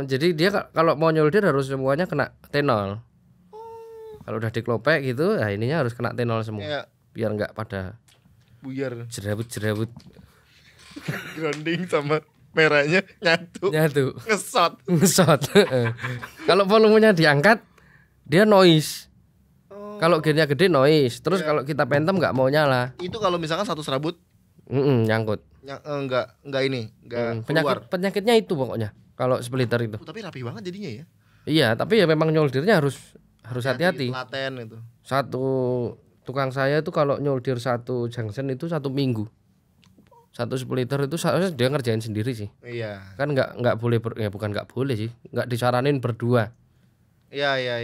Jadi dia kalau mau nyolder harus semuanya kena T0. Kalau udah diklopek gitu, nah ininya harus kena T0 semua. Ya. Biar nggak pada buyar. Jerawut. Grounding sama merahnya nyatu. Ngesot. Kalau volumenya diangkat, dia noise. Kalau gainnya gede noise. Terus kalau kita phantom nggak mau nyala. Itu kalau misalkan satu serabut nyangkut. Enggak keluar. Penyakitnya itu pokoknya. Kalau splitter itu. Tapi rapi banget jadinya ya. Iya, tapi ya memang nyoldernya harus hati-hati. Laten itu. Satu tukang saya itu kalau nyolder satu junction itu 1 minggu. Satu splitter itu seharusnya dia ngerjain sendiri sih. Iya. Kan nggak boleh bukan nggak boleh sih. Nggak disaranin berdua. Iya.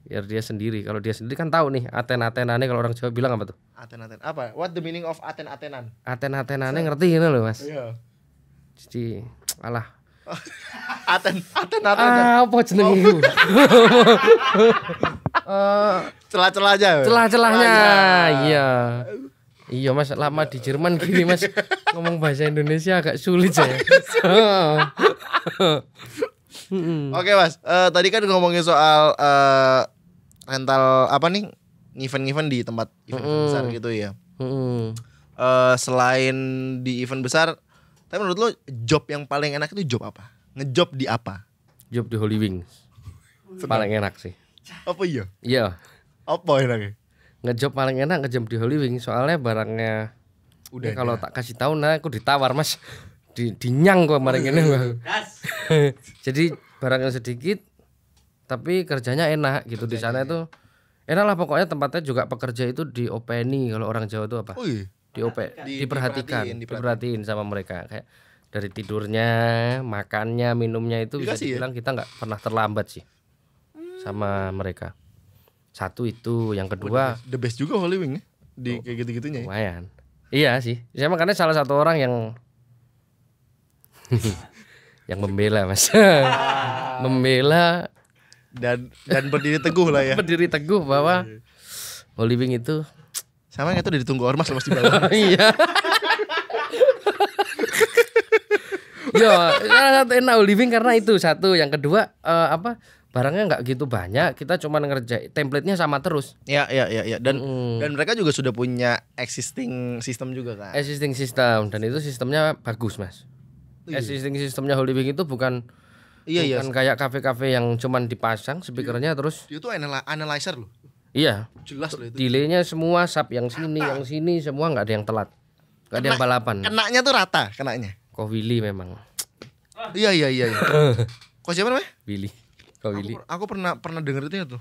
Biar dia sendiri. Kalau dia sendiri kan tahu nih aten-atenannya, kalau orang Jawa bilang apa tuh? Aten-aten. Apa? What the meaning of aten-atenan? Aten-atenannya ngerti ini loh, Mas. Iya. Jadi alah. Aten-aten. Apa jenenge iku? Celah-celah aja. Celah-celahnya. Iya. Iya, Mas, lama di Jerman gini, Mas. Ngomong bahasa Indonesia agak sulit saya. Oke Mas, tadi kan ngomongin soal rental apa nih event-event di tempat event besar gitu ya. Selain di event besar, tapi menurut lo job yang paling enak itu job apa? Ngejob di apa? Job di Holy Wings. Paling enak sih. Apa iya? Iya. Apa enaknya? Ngejob paling enak ngejob di Holy Wings soalnya barangnya Udah kalau tak kasih tahu nah aku ditawar Mas. Dinyang kok kemarin ini. Jadi barangnya sedikit tapi kerjanya enak gitu di sana itu. Enak lah pokoknya tempatnya juga pekerja itu diopeni kalau orang Jawa itu apa? Diperhatiin sama mereka kayak dari tidurnya, makannya, minumnya itu bisa dibilang kita nggak pernah terlambat sih sama mereka. Satu itu, yang kedua the best juga Holy Wing di kayak gitu-gitunya. Lumayan. Iya sih. Saya makanya salah satu orang yang yang membela Mas. Membela dan berdiri teguh lah ya. Berdiri teguh bahwa Holy Wing itu sama itu udah ditunggu ormas lepas di bawah. Iya. Ya, salah satu enak Holy Wing karena itu satu, yang kedua barangnya nggak gitu banyak, kita cuma ngerjain template-nya sama terus. Ya. Dan mereka juga sudah punya existing system juga kan. Existing system dan itu sistemnya bagus Mas. Existing sistemnya Holy Wing itu bukan kayak kafe-kafe yang cuman dipasang speakernya terus. Dia tuh analyzer loh. Iya. Jelas loh itu. Delaynya semua sub yang sini semua nggak ada yang telat. Nggak ada yang balapan. Kenanya tuh rata kenanya. Kok Willy memang. Iya. Kok siapa namanya? Willy. Kok Willy. Aku pernah denger itu ya tuh.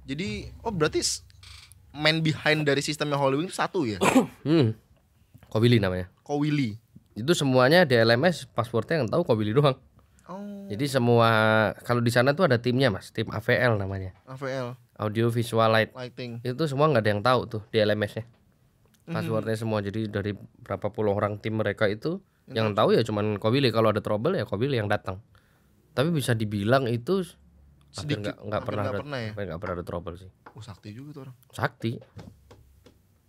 Jadi berarti man behind dari sistemnya Holy Wing satu ya? Kok Willy namanya. Kok Willy. Itu semuanya di LMS passwordnya yang tahu Kok Willy doang. Jadi semua kalau di sana tuh ada timnya Mas, tim AVL namanya. AVL. Audio Visual Lighting. Itu semua nggak ada yang tahu tuh di LMS-nya. Passwordnya semua. Jadi dari berapa puluh orang tim mereka itu yang tahu ya cuman Kok Willy. Kalau ada trouble ya Kok Willy yang datang. Tapi bisa dibilang itu sedikit nggak pernah ada trouble sih. Sakti juga tuh orang. Sakti.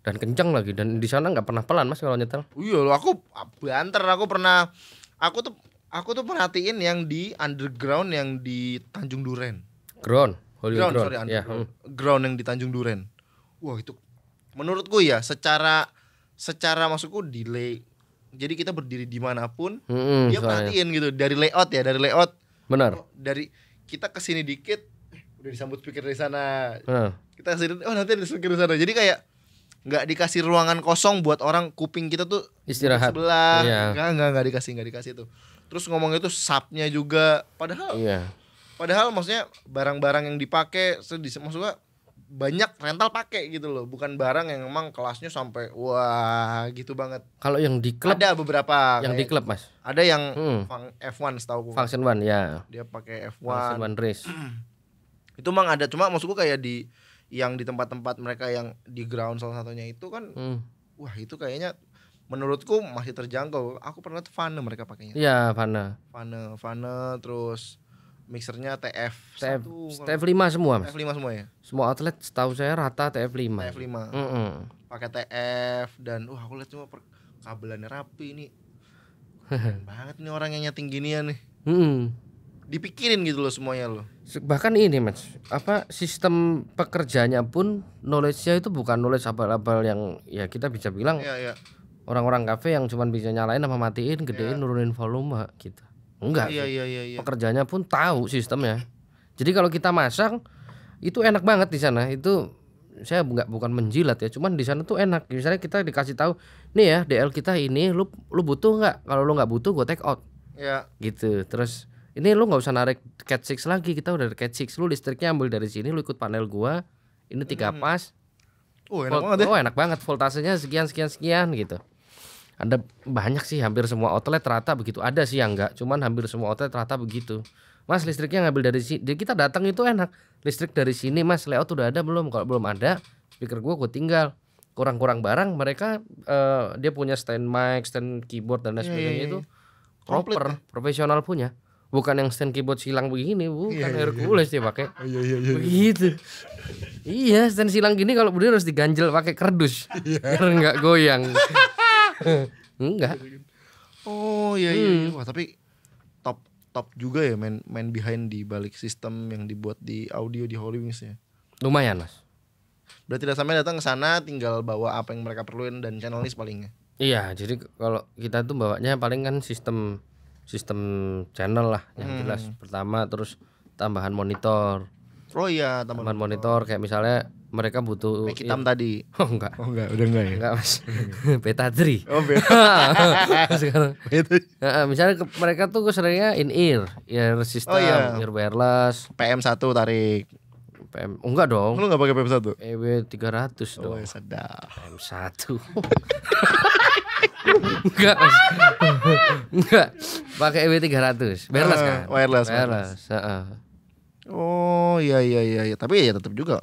Dan kencang lagi dan di sana nggak pernah pelan Mas kalau nyetel. Iya loh, aku banter, aku tuh perhatiin yang di underground yang di Tanjung Duren. Ground Ground yang di Tanjung Duren. Wah, itu menurutku ya secara maksudku delay. Jadi kita berdiri dimanapun dia perhatiin gitu dari layout. Benar. Dari kita kesini dikit udah disambut speaker dari sana. Kita kesini nanti ada speaker di sana. Jadi kayak nggak dikasih ruangan kosong buat orang kuping kita tuh istirahat sebelah. Nggak dikasih tuh. Terus ngomongnya tuh subnya juga padahal maksudnya barang-barang yang dipakai maksudnya banyak rental pakai gitu loh, bukan barang yang memang kelasnya sampai wah gitu banget. Kalau yang di klub ada beberapa yang di klub Mas. Ada yang F1 setahu aku. Function One ya. Dia pakai F1. Function One race. Itu memang ada, cuma maksudku kayak di yang di tempat-tempat mereka yang di ground salah satunya itu kan wah itu kayaknya menurutku masih terjangkau. Aku pernah tuh Vane mereka pakainya. Iya, Vane terus mixernya TF5 semua Mas. TF5 semua ya. Semua outlet setahu saya rata TF5. Pakai TF dan aku lihat cuma kabelannya rapi nih. Keren banget nih orang yang nyeting ginian nih. Dipikirin gitu loh semuanya loh. Bahkan ini Mas, sistem pekerjaannya pun knowledge-nya itu bukan knowledge abal-abal yang ya kita bisa bilang orang-orang kafe yang cuman bisa nyalain sama matiin, gedein, nurunin volume gitu. Enggak. Iya. Pekerjaannya pun tahu sistemnya. Jadi kalau kita masak itu enak banget di sana. Itu saya bukan menjilat ya, cuman di sana tuh enak. Misalnya kita dikasih tahu, nih ya DL kita ini, lu butuh nggak? Kalau lu nggak butuh, gue take out. Ya. Gitu. Terus ini lu nggak usah narik Cat 6 lagi, kita udah ada Cat 6. Lu listriknya ambil dari sini, lu ikut panel gua. Ini 3 pas. Enak banget ya. Enak banget. Voltasenya sekian gitu. Ada banyak sih, hampir semua outlet rata begitu. Ada sih yang enggak, cuman hampir semua outlet rata begitu. Mas, listriknya ngambil dari sini. Jadi kita datang itu enak. Listrik dari sini Mas, layout udah ada belum? Kalau belum ada, speaker gua tinggal. Kurang barang, mereka dia punya stand mic, stand keyboard dan lain sebagainya itu proper, profesional punya. Bukan yang stand keyboard silang begini, bukan Hercules dia pakai. Begitu. Iya, stand silang gini kalau berdiri harus diganjel pakai kardus. Biar enggak goyang. Enggak. Wah, tapi top top juga ya main behind di balik sistem yang dibuat di audio di Holywings ya. Lumayan mas. Berarti sampai datang ke sana tinggal bawa apa yang mereka perluin dan channel list palingnya. Iya, jadi kalau kita tuh bawanya paling kan sistem channel lah yang jelas. Pertama terus tambahan monitor. Oh iya, tambahan monitor kayak misalnya mereka butuh mic hitam tadi. Oh enggak. Oh enggak, udah enggak ya. Enggak mas. Beta 3. Oh beta. Sekarang. Misalnya mereka tuh keseringnya in ear system, ear wireless. PM1 tarik. PM enggak dong. Lu enggak pakai PM1? EW 300 dong. Oh sedap. PM1. Enggak mas. Enggak. Pakai EW 300. Wireless kan? Wireless. Oh iya. Tapi ya tetap juga.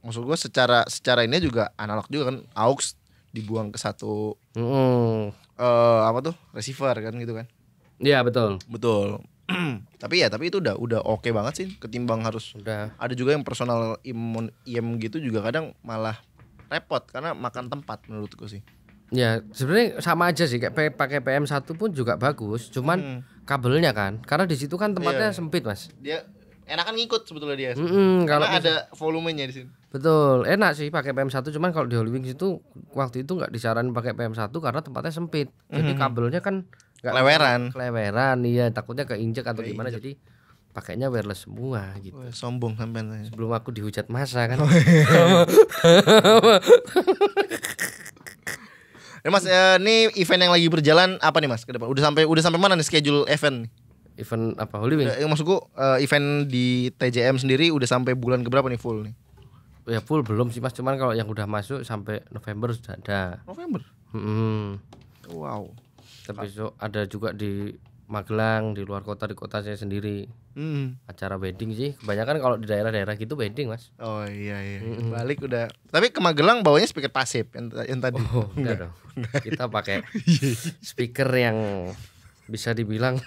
Maksud gue secara ini juga analog juga kan, aux dibuang ke satu apa tuh receiver kan gitu kan. Iya betul. tapi itu udah oke banget sih ketimbang harus ada juga yang personal IM gitu juga kadang malah repot karena makan tempat menurutku sih. Ya sebenarnya sama aja sih kayak pakai PM1 pun juga bagus, cuman kabelnya kan karena di situ kan tempatnya sempit mas. Dia enakan ngikut sebetulnya dia. Kalau ada volumenya di sini. Betul, enak sih pakai PM1 cuman kalau di Holywings itu waktu itu nggak disaranin pakai PM1 karena tempatnya sempit. Jadi kabelnya kan keleweran, iya takutnya keinjek atau gimana jadi pakainya wireless semua gitu. Sombong sampean. Sebelum aku dihujat masa kan. Mas, ini event yang lagi berjalan apa nih Mas ke depan? Udah sampai mana nih schedule event? Event apa Holywings? Maksudku event di TJM sendiri udah sampai bulan keberapa nih full nih? Ya full belum sih Mas, cuman kalau yang udah masuk sampai November sudah ada. November? Wow. Tapi ada juga di Magelang, di luar kota, di kota saya sendiri. Acara wedding sih. Kebanyakan kalau di daerah-daerah gitu wedding Mas. Oh iya. Balik udah. Tapi ke Magelang bawanya speaker pasif yang tadi. Oh enggak dong. Kita pakai speaker yang bisa dibilang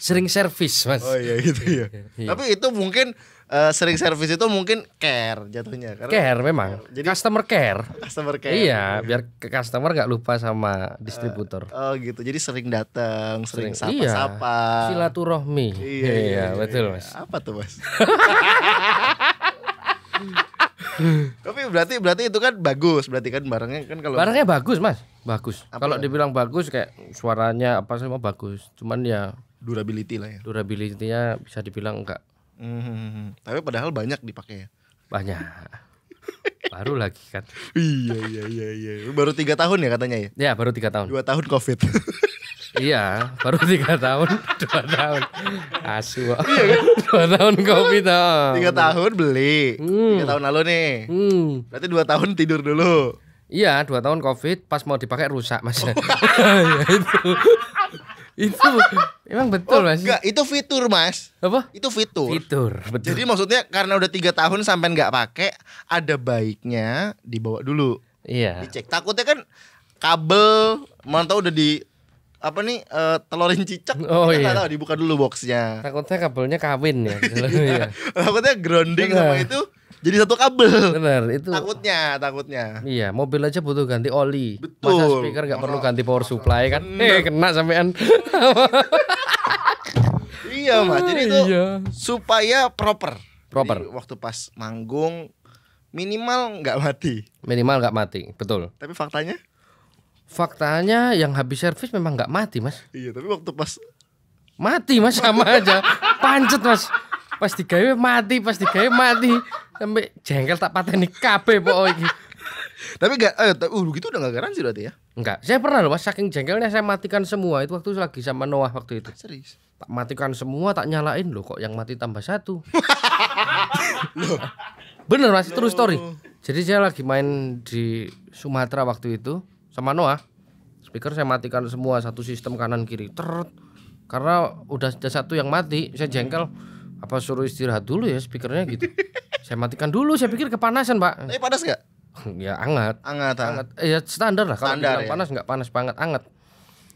sering servis Mas. Oh iya gitu ya. Tapi itu mungkin sering servis itu mungkin care jatuhnya karena care memang. Jadi customer care. Iya, biar customer nggak lupa sama distributor. Oh gitu. Jadi sering datang, sering sapa-sapa. Silaturahmi. Iya, betul Mas. Apa tuh Mas? Tapi berarti itu kan bagus, berarti kan barangnya kan kalau barangnya bagus Mas, bagus. Kalau dibilang bagus kayak suaranya apa semua bagus. Cuman ya durability lah ya. Durability-nya bisa dibilang enggak. Tapi padahal banyak dipakai ya. Banyak. Baru lagi kan. Iya. Baru 3 tahun ya katanya ya? Ya baru 3 tahun. 2 tahun COVID. Iya, baru 3 tahun, 2 tahun. Asu. 2 tahun COVID. 3 tahun beli. 3 tahun lalu nih. Berarti 2 tahun tidur dulu. Iya, 2 tahun COVID pas mau dipakai rusak Mas. Ya itu emang betul Mas. Enggak, itu fitur Mas. Apa? Itu fitur. Betul. Jadi maksudnya karena udah 3 tahun sampai nggak pakai, ada baiknya dibawa dulu. Iya. Dicek. Takutnya kan kabel mantau udah di apa nih telorin cicak. Oh iya. Tahu dibuka dulu boxnya. Takutnya kabelnya kawin ya. Iya. Takutnya grounding sama itu jadi satu kabel. Benar, itu. Takutnya. Iya, mobil aja butuh ganti oli. Betul. Masa speaker nggak perlu ganti power supply kan? Kena sampean. Iya Mas, jadi itu supaya proper. Jadi, waktu pas manggung minimal nggak mati. Betul. Tapi faktanya? Faktanya yang habis servis memang nggak mati Mas. Iya, tapi waktu pas mati Mas sama aja. Pancet Mas. Pas digawe mati, sampai jengkel tak pateni kabeh pokok iki. Tapi enggak gitu udah enggak garansi berarti ya? Enggak. Saya pernah loh Mas, saking jengkelnya saya matikan semua. Itu waktu lagi sama Noah waktu itu. Serius? Tak matikan semua, tak nyalain loh, kok yang mati tambah 1. Bener Mas, true story. Jadi saya lagi main di Sumatera waktu itu sama Noah. Speaker saya matikan semua, satu sistem kanan kiri. Karena udah ada satu yang mati, saya jengkel. Apa suruh istirahat dulu ya speakernya gitu. Saya matikan dulu, saya pikir kepanasan Pak. Tapi panas gak? Ya hangat. Ya standar lah. Kalau bilang panas nggak panas banget, hangat.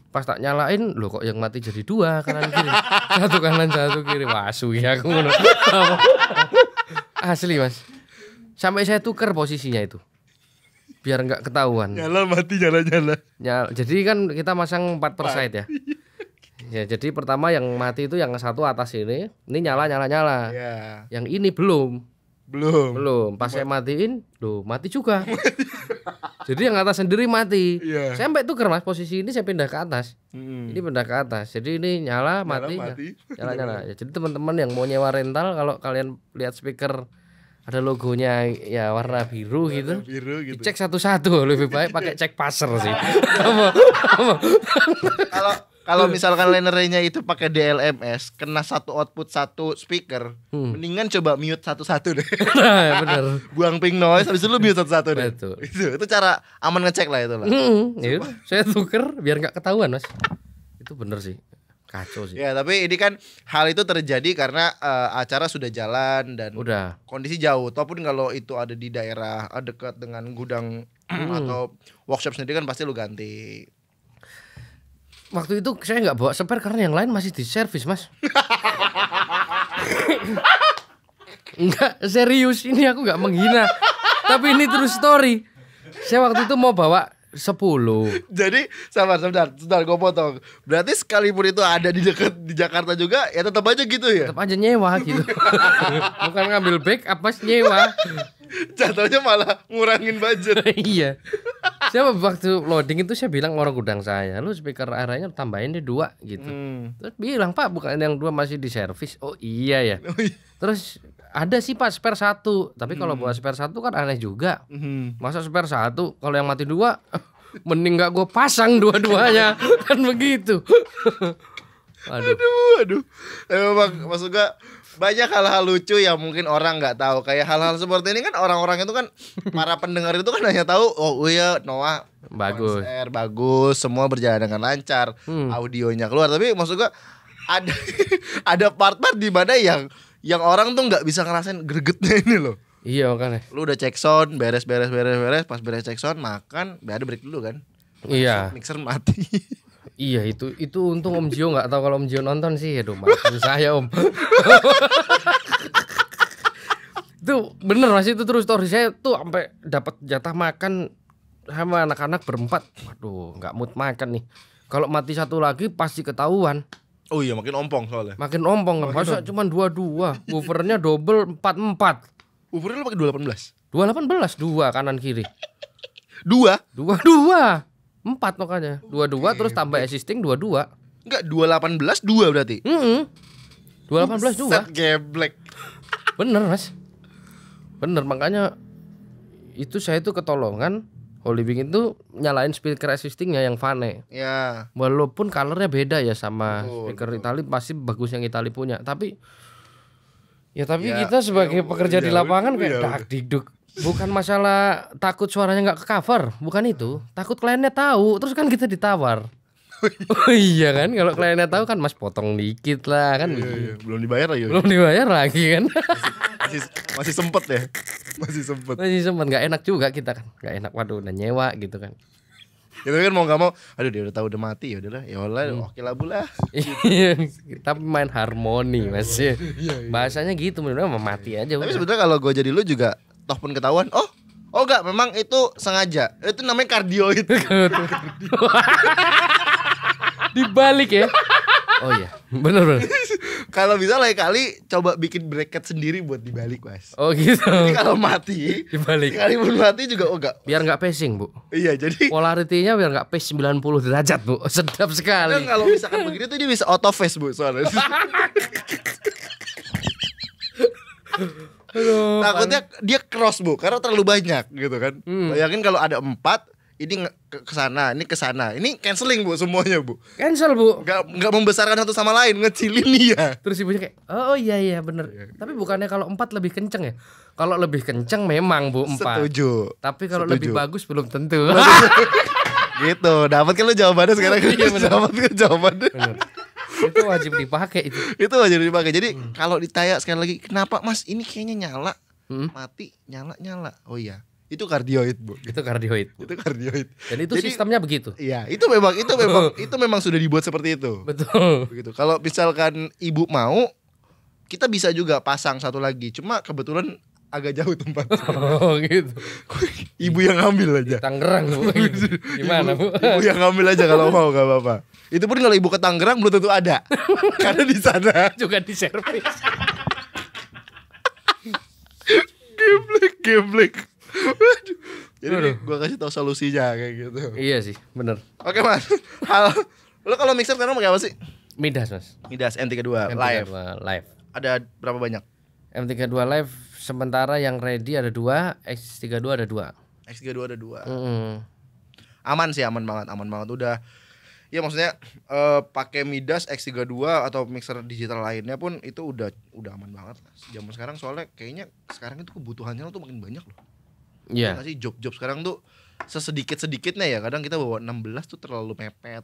Pas tak nyalain, loh kok yang mati jadi 2 kanan kiri. Satu kanan satu kiri. Wah suwi aku ngono. Asli Mas. Sampai saya tuker posisinya itu. Biar nggak ketahuan. Nyala mati nyala. Jadi kan kita masang 4 per side ya. Ya, jadi pertama yang mati itu yang satu atas ini nyala. Iya. Yang ini belum. Belum. Pas saya matiin, mati juga. Jadi yang atas sendiri mati. Iya. Saya sampai tuker Mas, posisi ini saya pindah ke atas. Ini pindah ke atas. Jadi ini nyala mati. Nyala. Ya, jadi teman-teman yang mau nyewa rental, kalau kalian lihat speaker ada logonya ya warna biru gitu. Cek satu-satu, lebih baik pakai cek passer sih. Kalau misalkan linernya itu pakai DLMS, kena satu output satu speaker, mendingan coba mute satu-satu deh. Nah, bener. Buang ping noise, habis itu lu mute satu-satu deh. Betul. Itu cara aman ngecek lah itu lah. Ya, saya tuker biar nggak ketahuan Mas. Itu bener sih. Kacau sih. Ya, tapi ini kan hal itu terjadi karena acara sudah jalan dan Udah. kondisi jauh. Ataupun kalau itu ada di daerah dekat dengan gudang atau workshop sendiri kan pasti lu ganti. Waktu itu saya nggak bawa spare karena yang lain masih di servis Mas. Enggak, serius ini aku nggak menghina. Tapi ini true story. Saya waktu itu mau bawa 10. Jadi sabar gue potong. Berarti sekalipun itu ada di dekat di Jakarta juga, ya tetap aja gitu ya. Tetap aja nyewa gitu. Bukan ngambil backup Mas, nyewa. Jatuhnya malah ngurangin budget. Iya. Saya waktu loading itu saya bilang orang gudang saya, lu speaker arahnya tambahin deh 2 gitu. Terus bilang, Pak bukan yang 2 masih di servis. Oh iya ya. Terus ada sih Pak spare 1. Tapi kalau buat spare 1 kan aneh juga. Masa spare 1 kalau yang mati 2 mending gak gue pasang dua-duanya. Kan begitu. Aduh. Memang maksudnya banyak hal-hal lucu yang mungkin orang nggak tahu. Kayak hal-hal seperti ini kan orang-orang itu kan para pendengar itu kan hanya tahu oh iya Noah bagus. konser bagus, semua berjalan dengan lancar, audionya keluar. Tapi maksudnya ada part-part di mana yang orang tuh nggak bisa ngerasain gregetnya ini loh. Iya makanya. Lu udah cek sound, beres, pas beres cek sound makan, ada break dulu kan. Iya. Mixer mati. Iya itu untung Om Jio nggak tahu kalau Om Jio nonton sih. Aduh maafin saya Om. Itu bener Mas, itu terus story saya tuh sampai dapat jatah makan sama anak-anak berempat. Waduh nggak mood makan nih. Kalau mati satu lagi pasti ketahuan. Oh iya makin ompong soalnya. Makin ompong. Masa cuma 22. Woofernya double 44. Woofernya lu pakai 218. 218 2 kanan kiri. 2 4 makanya 22 terus tambah assisting 22. Enggak 218 2 berarti. 218 2. Set geblek. Bener Mas. Bener makanya itu saya tuh ketolongan Holy Wing itu nyalain speaker assistingnya yang Vane. Ya. Walaupun colornya beda ya sama speaker Itali pasti bagus yang Itali punya. Tapi kita sebagai pekerja di lapangan kayak dak dikduk. Bukan masalah takut suaranya nggak ke cover, bukan itu. Takut kliennya tahu, terus kan kita ditawar. Oh iya kan, kalau kliennya tahu kan Mas potong dikit lah kan. Iya. Belum dibayar lagi. Belum dibayar lagi kan. Masih sempet ya. Masih sempet nggak enak juga kita kan. Nggak enak waduh udah nyewa gitu kan. Kita kan mau nggak mau, aduh dia udah tahu udah mati ya udahlah, oke lah bulah. Tapi main harmoni Mas. Bahasanya gitu benar mati aja. Tapi sebetulnya kalau gue jadi lu juga toh pun ketahuan, oh enggak, memang itu sengaja. Itu namanya kardioid. Dibalik ya. Oh iya, bener. Kalau bisa lain kali coba bikin bracket sendiri buat dibalik Mas. Oh gitu. Jadi kalau mati dibalik. Sekalipun mati juga enggak. Biar nggak pacing Bu. Iya jadi polarity-nya biar nggak pace 90 derajat Bu. Sedap sekali. Kan kalau misalkan begitu tuh dia bisa auto phase Bu soalnya. Takutnya dia cross Bu, karena terlalu banyak gitu kan. Bayangin kalau ada 4, ini kesana, ini kesana, ini canceling Bu semuanya Bu. Cancel Bu. Nggak membesarkan satu sama lain, ngecilin dia. Terus ibunya kayak, oh iya bener. Tapi bukannya kalau 4 lebih kenceng ya? Kalau lebih kenceng memang Bu 4. Setuju. Tapi kalau lebih bagus belum tentu. Gitu, dapat kan lu jawabannya sekarang. Dapat kan jawabannya. Bener. Itu wajib dipakai itu. Itu wajib dipakai. Jadi kalau ditanya sekali lagi, kenapa Mas ini kayaknya nyala, mati, nyala. Oh iya, itu kardioid Bu. Itu kardioid. Dan itu sistemnya begitu. Iya, itu memang sudah dibuat seperti itu. Betul. Begitu. Kalau misalkan ibu mau, kita bisa juga pasang satu lagi. Cuma kebetulan agak jauh tempat. Oh gitu. Ibu yang ngambil aja. Tangerang Bu. Gitu. Gimana Bu? Ibu yang ngambil aja kalau mau gak apa-apa. Itu pun kalau ibu ke Tangerang belum tentu ada. Karena di sana Juga di servis. geblek. Jadi gue kasih tahu solusinya kayak gitu. Iya sih, bener. Oke Mas. Lo kalau mixer sekarang pakai apa sih? Midas Mas. Midas M32 M32 live. live. Ada berapa banyak? M32 live sementara yang ready ada 2, X32 ada 2. X32 ada 2. Aman Sih, aman banget. Udah. Ya maksudnya pakai Midas X32 atau mixer digital lainnya pun itu udah aman banget. Zaman sekarang soalnya kayaknya sekarang itu kebutuhannya tuh makin banyak loh. Iya. Nggak sih job sekarang tuh sesedikit-sedikitnya ya. Kadang kita bawa 16 tuh terlalu mepet.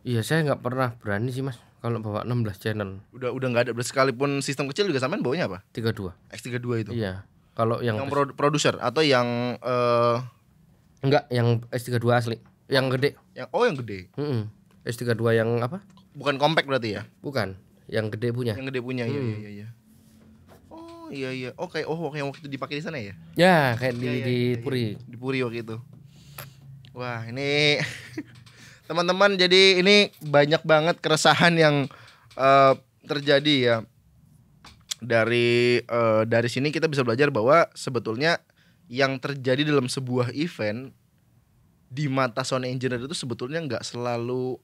Iya, saya nggak pernah berani sih Mas kalau bawa 16 channel. Udah nggak ada, sekalipun sistem kecil juga sampean bawanya apa? 32. X32 itu. Iya. Kalau yang produser atau yang enggak, yang S32 asli, yang gede. yang gede. S32 yang apa? Bukan compact berarti ya? Bukan, yang gede punya. Yang gede punya. Iya. Oh iya. Oke, yang waktu itu dipakai di sana ya? Ya, kayak di Puri. Di Puri waktu itu. Wah, ini teman-teman, jadi ini banyak banget keresahan yang terjadi ya. Dari sini kita bisa belajar bahwa sebetulnya yang terjadi dalam sebuah event di mata sound engineer itu sebetulnya nggak selalu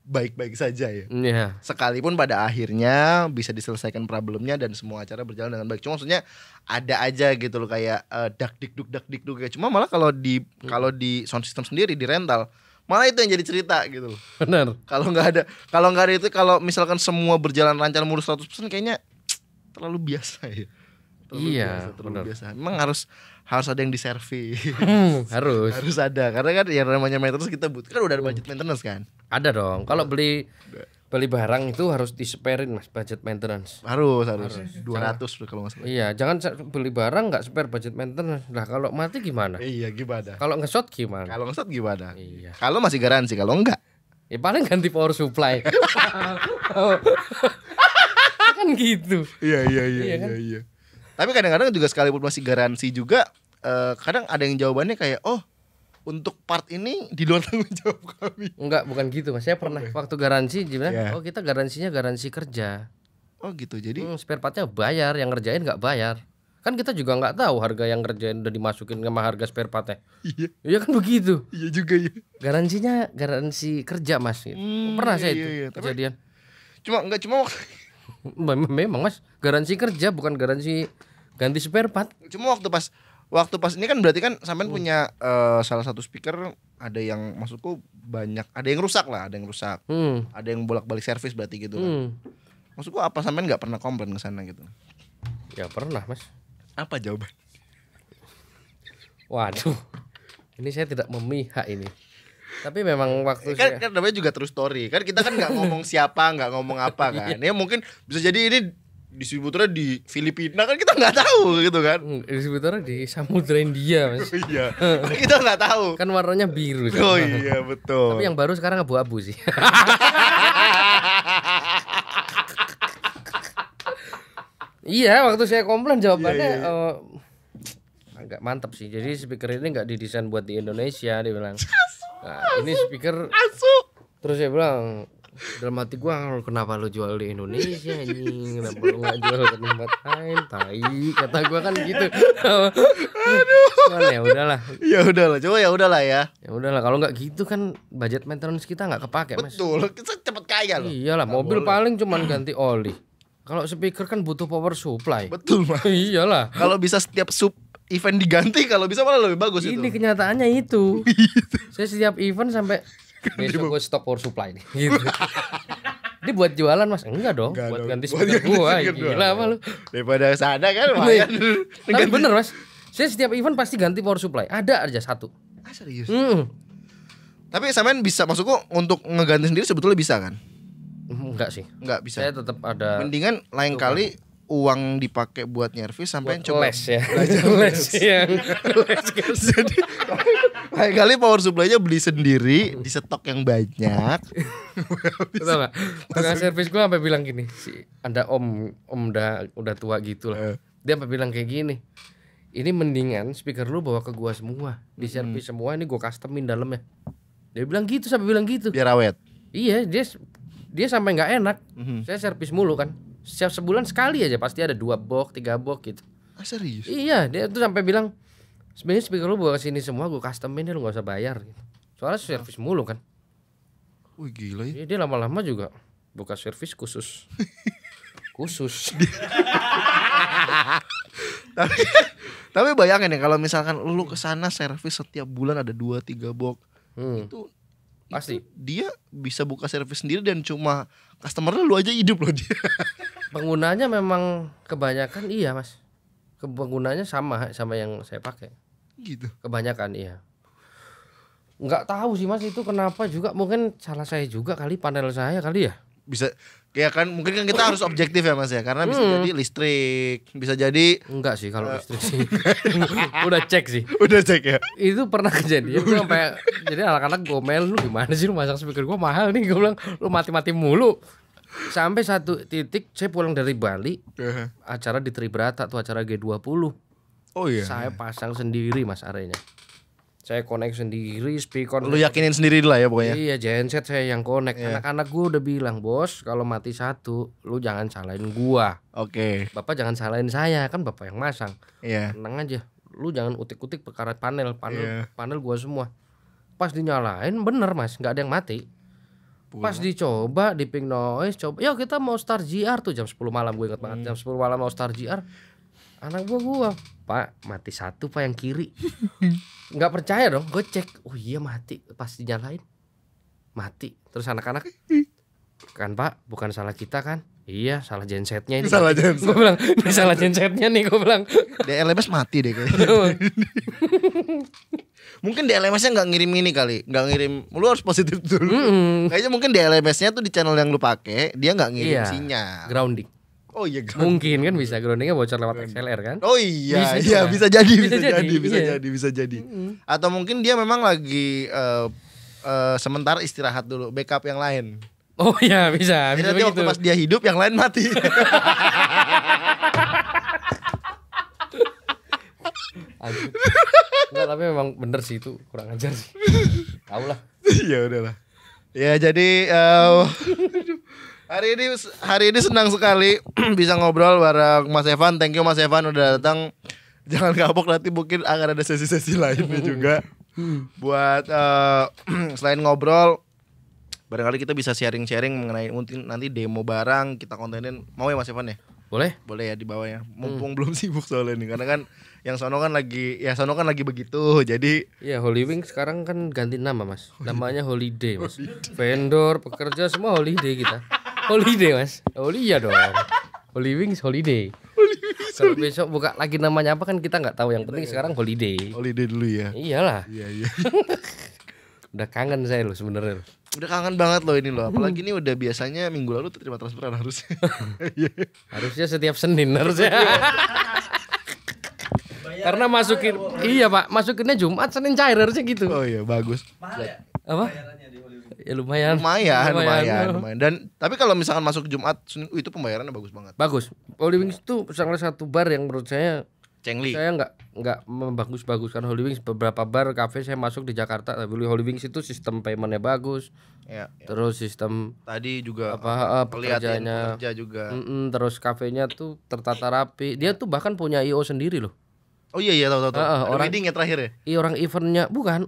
baik-baik saja ya. Iya. Sekalipun pada akhirnya bisa diselesaikan problemnya dan semua acara berjalan dengan baik. Cuma maksudnya ada aja gitu loh kayak dak-dikduk kayak. Cuma malah kalau di sound system sendiri di rental malah itu yang jadi cerita gitu loh. Benar. Kalau nggak ada itu, kalau misalkan semua berjalan lancar mulus 100% kayaknya terlalu biasa ya. Terlalu biasa. Memang harus ada yang diservis. harus ada, karena kan yang namanya maintenance kita butuh, kan udah ada budget maintenance kan. Ada dong. Kalau beli barang itu harus di-sparein Mas, budget maintenance. Harus 200 kalau nggak salah. Iya, jangan beli barang nggak spare budget maintenance. Lah kalau mati gimana? Iya, gimana? Kalau nge-shot gimana? Iya. Kalau masih garansi, kalau enggak ya paling ganti power supply. Kan gitu. Iya. Tapi kadang-kadang juga sekalipun masih garansi juga kadang ada yang jawabannya kayak untuk part ini di luar tanggung jawab kami. Enggak, bukan gitu Mas. Saya pernah waktu garansi gimana? Yeah. Oh, kita garansinya garansi kerja. Oh gitu. Jadi spare partnya bayar, yang ngerjain nggak bayar. Kan kita juga nggak tahu harga yang ngerjain udah dimasukin sama harga spare partnya. Iya. Iya kan begitu. Iya juga ya. Garansinya garansi kerja Mas. Pernah saya itu kejadian. Cuma Memang Mas, garansi kerja bukan garansi ganti spare part. Cuma waktu pas ini kan berarti kan sampean punya salah satu speaker ada yang maksudku banyak, ada yang rusak. Ada yang bolak-balik servis berarti gitu kan. Maksudku apa sampean enggak pernah komplain ke sana gitu? Ya pernah Mas. Apa jawaban? Waduh. Ini saya tidak memihak ini. Tapi memang waktu kan namanya juga true story. Kan kita kan enggak ngomong siapa, enggak ngomong apa kan. Ya mungkin bisa jadi ini distributornya di Filipina, kan kita nggak tahu gitu kan. Distributornya di Samudra India Mas. Iya. Kita nggak tahu. Kan warnanya biru. Oh iya betul. Tapi yang baru sekarang abu-abu sih. Iya, waktu saya komplain jawabannya agak mantap sih. Jadi speaker ini nggak didesain buat di Indonesia, dia bilang. Nah, ini speaker. Terus saya bilang, dalam hati gua, kenapa lu jual di Indonesia anjing, kenapa lu nggak jual ke tempat lain, tai, kata gua kan gitu. Aduh. Ya udahlah ya. Ya udahlah, kalau nggak gitu kan budget maintenance kita nggak kepake Mas. Betul, kita cepet kaya loh. Iyalah, mobil paling cuman ganti oli. Kalau speaker kan butuh power supply. Betul Mas. Iyalah. Kalau bisa setiap event diganti, kalau bisa malah lebih bagus. Ini kenyataannya itu. Saya setiap event sampai besok gue stok power supply nih gitu. Ini buat jualan Mas? Enggak dong, buat ganti speaker gua. Gila apa lu? Daripada sana kan lumayan. Tapi bener Mas, saya setiap event pasti ganti power supply. Ada aja satu. Serius? Tapi sampean bisa, maksudku untuk ngeganti sendiri sebetulnya bisa kan? Enggak sih. Enggak bisa. Saya tetap ada. Mendingan lain kali uang dipakai buat nyervis sampai coba les ya. Les yang les. Jadi lain kali power supply-nya beli sendiri di stok yang banyak. Betul enggak? Tukang servis gua sampai bilang gini, si Anda om udah tua gitu lah. Dia sampai bilang kayak gini, ini mendingan speaker lu bawa ke gua semua, di servis semua, ini gua customin dalamnya. Dia bilang gitu, sampai bilang gitu. Biar awet. Iya, dia sampai nggak enak. Saya servis mulu kan. Setiap sebulan sekali aja pasti ada 2 box, 3 box gitu. Ah, serius? Iya, dia tuh sampai bilang sebenarnya speaker lu bawa ke sini semua gua customin, lu nggak usah bayar gitu. Soalnya servis mulu kan. Wih gila ya. Dia lama-lama juga buka servis khusus. Khusus. Tapi bayangin ya kalau misalkan lu kesana servis setiap bulan ada 2-3 box. Itu Pasti. dia bisa buka servis sendiri dan cuma customer lu aja hidup loh dia. Penggunanya memang kebanyakan iya mas. Penggunanya sama yang saya pakai. Gitu. Kebanyakan iya. Nggak tahu sih mas itu kenapa juga, mungkin salah saya juga kali, panel saya kali ya. Bisa kayak kan mungkin kan kita harus objektif ya mas ya, karena bisa jadi listrik, bisa jadi Enggak sih kalau listrik sih. Udah cek sih. udah cek ya. Itu pernah kejadian tuh sampai jadi anak-anak gomel, lu gimana sih lu masang speaker gua mahal nih, gua bilang lu mati-mati mulu. Sampai satu titik saya pulang dari Bali, acara di Tribrata tuh, acara G20. Oh iya. Saya pasang sendiri mas arenya. Saya connect sendiri speaker. Lu yakinin sendiri lah ya pokoknya. Iya, genset saya yang connect. Anak-anak gua udah bilang, "Bos, kalau mati satu, lu jangan salahin gua. Oke. Bapak jangan salahin saya, kan Bapak yang masang." Iya. Tenang aja. Lu jangan utik-utik perkara panel Iya. panel gua semua. Pas dinyalain bener mas, nggak ada yang mati. Pas dicoba di ping noise, coba, yuk kita mau start GR tuh jam 10 malam, gue inget banget. Jam 10 malam mau start GR. Anak gua, "Pak, mati satu Pak yang kiri." Nggak percaya dong, gue cek, oh iya mati. Pas dinyalain mati. Terus anak-anak, "Kan Pak, bukan salah kita kan?" "Iya, salah gensetnya ini." Salah genset. Gue bilang, "Ini salah gensetnya nih," gue bilang. DLMS mati deh kayaknya. Mungkin DLMS-nya nggak ngirim ini kali, nggak ngirim. Lu harus positif dulu. Kayaknya mungkin DLMS-nya tuh di channel yang lu pakai, dia nggak ngirim Iya, sinyal. grounding. Oh iya. Mungkin kan bisa groundingnya bocor lewat XLR kan? Oh iya, Bisa iya juga. bisa jadi, Bisa jadi, iya. bisa jadi. Atau mungkin dia memang lagi sementara istirahat dulu, backup yang lain. Oh iya bisa Jadi nanti waktu begitu. pas dia hidup yang lain mati. Aduh. Enggak, tapi memang bener sih itu kurang ajar sih. Tahu lah. Ya udahlah. Ya jadi hari ini senang sekali bisa ngobrol bareng Mas Evan. Thank you Mas Evan udah datang. Jangan kapok, nanti mungkin akan ada sesi-sesi lainnya juga. Buat selain ngobrol, barangkali kita bisa sharing-sharing mengenai mungkin nanti demo barang kita kontenin. Mau ya Mas Evan ya? Boleh? Boleh ya di bawah ya. Mumpung belum sibuk soalnya nih, karena kan yang sono kan lagi begitu. Jadi Iya, Holy Wings sekarang kan ganti nama mas. Namanya Holiday mas. Vendor, pekerja semua Holiday kita. Holiday mas. Iya dong. Holy Wings Holiday. Kalau besok buka lagi namanya apa kan kita nggak tahu. Yang penting sekarang Holiday. holiday dulu ya. Iyalah. Iya. Udah kangen saya loh sebenarnya. Udah kangen banget loh ini loh. Apalagi ini udah biasanya minggu lalu terima transferan harusnya. Harusnya setiap Senin harusnya. Karena masukin, iya pak, masukinnya Jumat, Senin cair harusnya gitu. Oh iya bagus. Mahal ya? Apa? Ya lumayan. Lumayan. Dan tapi kalau misalkan masuk Jumat Senin, itu pembayarannya bagus banget. Bagus. Holy Wings itu salah satu bar yang menurut saya Cengli. saya nggak membagus-baguskan Holy Wings. Beberapa bar kafe saya masuk di Jakarta, tapi Holy Wings itu sistem paymentnya bagus. Ya. Terus sistem Tadi juga pekerjaannya pekerja juga. terus kafenya tuh tertata rapi. Dia tuh bahkan punya IO sendiri loh. Oh iya tahu. Ada orang- wedding ya terakhir ya? Iya,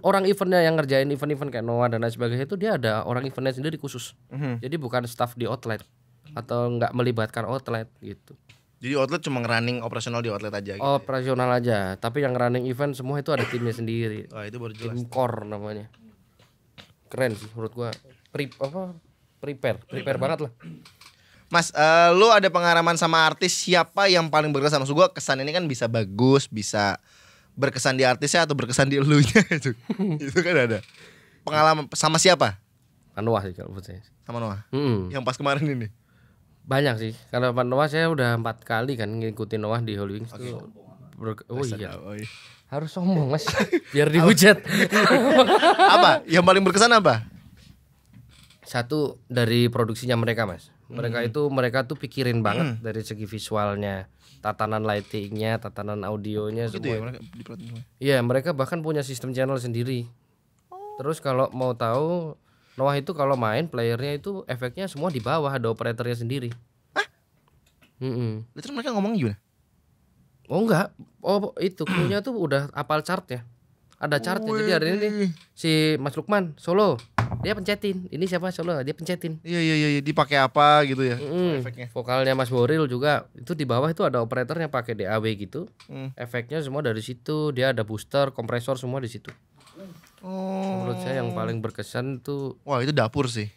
orang eventnya yang ngerjain event-event kayak Noah dan lain sebagainya itu dia ada orang eventnya sendiri khusus. Jadi bukan staff di outlet atau nggak melibatkan outlet gitu. Jadi outlet cuma running operasional di outlet aja gitu. Operasional aja, tapi yang running event semua itu ada timnya sendiri. Wah, itu baru jelas. Tim core namanya. Keren sih menurut gua. Prepare banget lah. Mas, lu ada pengalaman sama artis siapa yang paling berkesan? Maksud gua kesan ini kan bisa bagus, bisa berkesan di artisnya atau berkesan di elunya itu. Itu kan ada. Pengalaman sama siapa? Noah sih kalau menurut saya. Sama Noah. Mm-mm. Yang pas kemarin ini. Banyak sih. Kalau Pak Noah saya udah 4 kali kan ngikutin Noah di Holy Wings tuh. Oh iya. Oh, iya. Harus sombong mas, biar dihujat. Apa? Yang paling berkesan apa? Satu dari produksinya mereka mas. Mereka tuh pikirin banget dari segi visualnya, tatanan lightingnya, tatanan audionya Gitu semua. ya mereka diperhatiin. Iya, mereka bahkan punya sistem channel sendiri. Terus kalau mau tahu, Noah itu kalau main playernya itu efeknya semua di bawah, ada operatornya sendiri. Terus mereka ngomong gimana? Oh enggak, itu krunya tuh udah apal chartnya. Ada chartnya. Jadi hari ini nih, si Mas Lukman solo, dia pencetin. Ini siapa solo, dia pencetin. Iya, dipakai apa gitu ya efeknya. Vokalnya Mas Boril juga itu di bawah itu ada operatornya pakai DAW gitu. Efeknya semua dari situ. Dia ada booster, kompresor semua di situ. Menurut saya yang paling berkesan tuh. Wah itu dapur sih.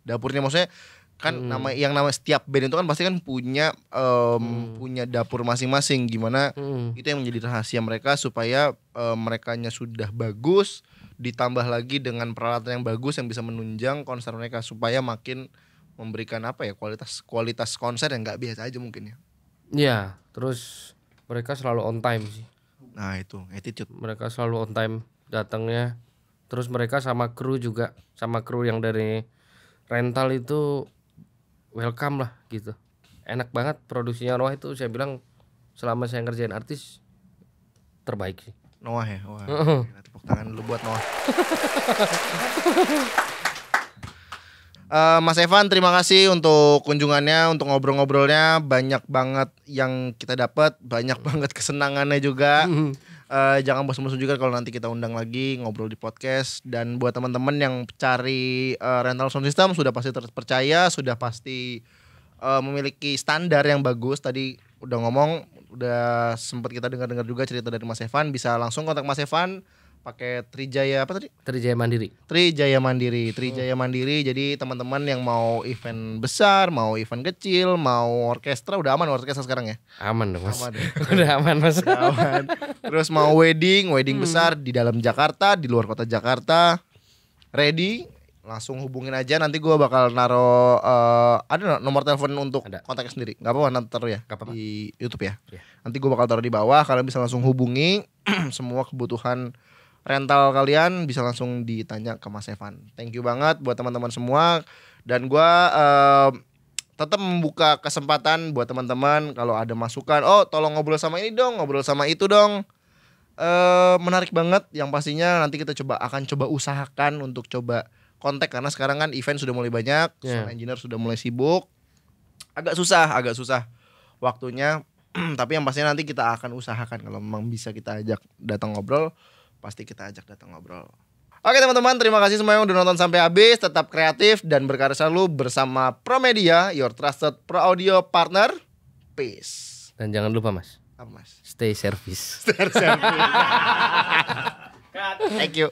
Dapurnya maksudnya kan nama setiap band itu kan pasti kan punya punya dapur masing-masing. Gimana itu yang menjadi rahasia mereka supaya merekanya sudah bagus, ditambah lagi dengan peralatan yang bagus yang bisa menunjang konser mereka supaya makin memberikan apa ya kualitas konser yang nggak biasa aja mungkin ya. Iya, terus mereka selalu on time sih. Nah itu attitude. Mereka selalu on time datangnya. Terus mereka sama kru juga, sama kru yang dari rental itu welcome lah gitu. Enak banget produksinya Noah itu, saya bilang selama saya ngerjain artis terbaik sih. Noah ya. Wah. Gila, tepuk tangan dulu buat Noah. Mas Evan, terima kasih untuk kunjungannya, untuk ngobrol-ngobrolnya. Banyak banget yang kita dapat, banyak banget kesenangannya juga. Jangan bosan-bosan juga kalau nanti kita undang lagi ngobrol di podcast. Dan buat teman-teman yang cari rental sound system, sudah pasti terpercaya, sudah pasti memiliki standar yang bagus. Tadi udah ngomong, udah sempat kita dengar-dengar juga cerita dari Mas Evan. Bisa langsung kontak Mas Evan pakai Trijaya apa tadi? Trijaya Mandiri. Trijaya Mandiri. Jadi teman-teman yang mau event besar, mau event kecil, mau orkestra, udah aman orkestra sekarang ya? Aman dong Mas. Aman. Udah aman Mas. Udah aman. Terus mau wedding besar di dalam Jakarta, di luar kota Jakarta, ready, langsung hubungin aja. Nanti gue bakal naro ada nomor telepon untuk kontak sendiri. Gak apa-apa nanti taruh ya di YouTube ya. Nanti gue bakal taruh di bawah. Kalian bisa langsung hubungi semua kebutuhan rental kalian bisa langsung ditanya ke Mas Evan. Thank you banget buat teman-teman semua. Dan gue tetap membuka kesempatan buat teman-teman kalau ada masukan. Oh tolong ngobrol sama ini dong, ngobrol sama itu dong. Menarik banget. Yang pastinya nanti kita akan coba usahakan untuk coba kontak. Karena sekarang kan event sudah mulai banyak, sound engineer sudah mulai sibuk. Agak susah waktunya. Tapi yang pastinya nanti kita akan usahakan. Kalau memang bisa kita ajak datang ngobrol, pasti kita ajak datang ngobrol. Oke teman-teman, terima kasih semua yang udah nonton sampai habis. Tetap kreatif dan berkarya selalu bersama Promedia, your trusted pro audio partner. Peace. Dan jangan lupa Mas. Apa Mas? Stay service. Thank you.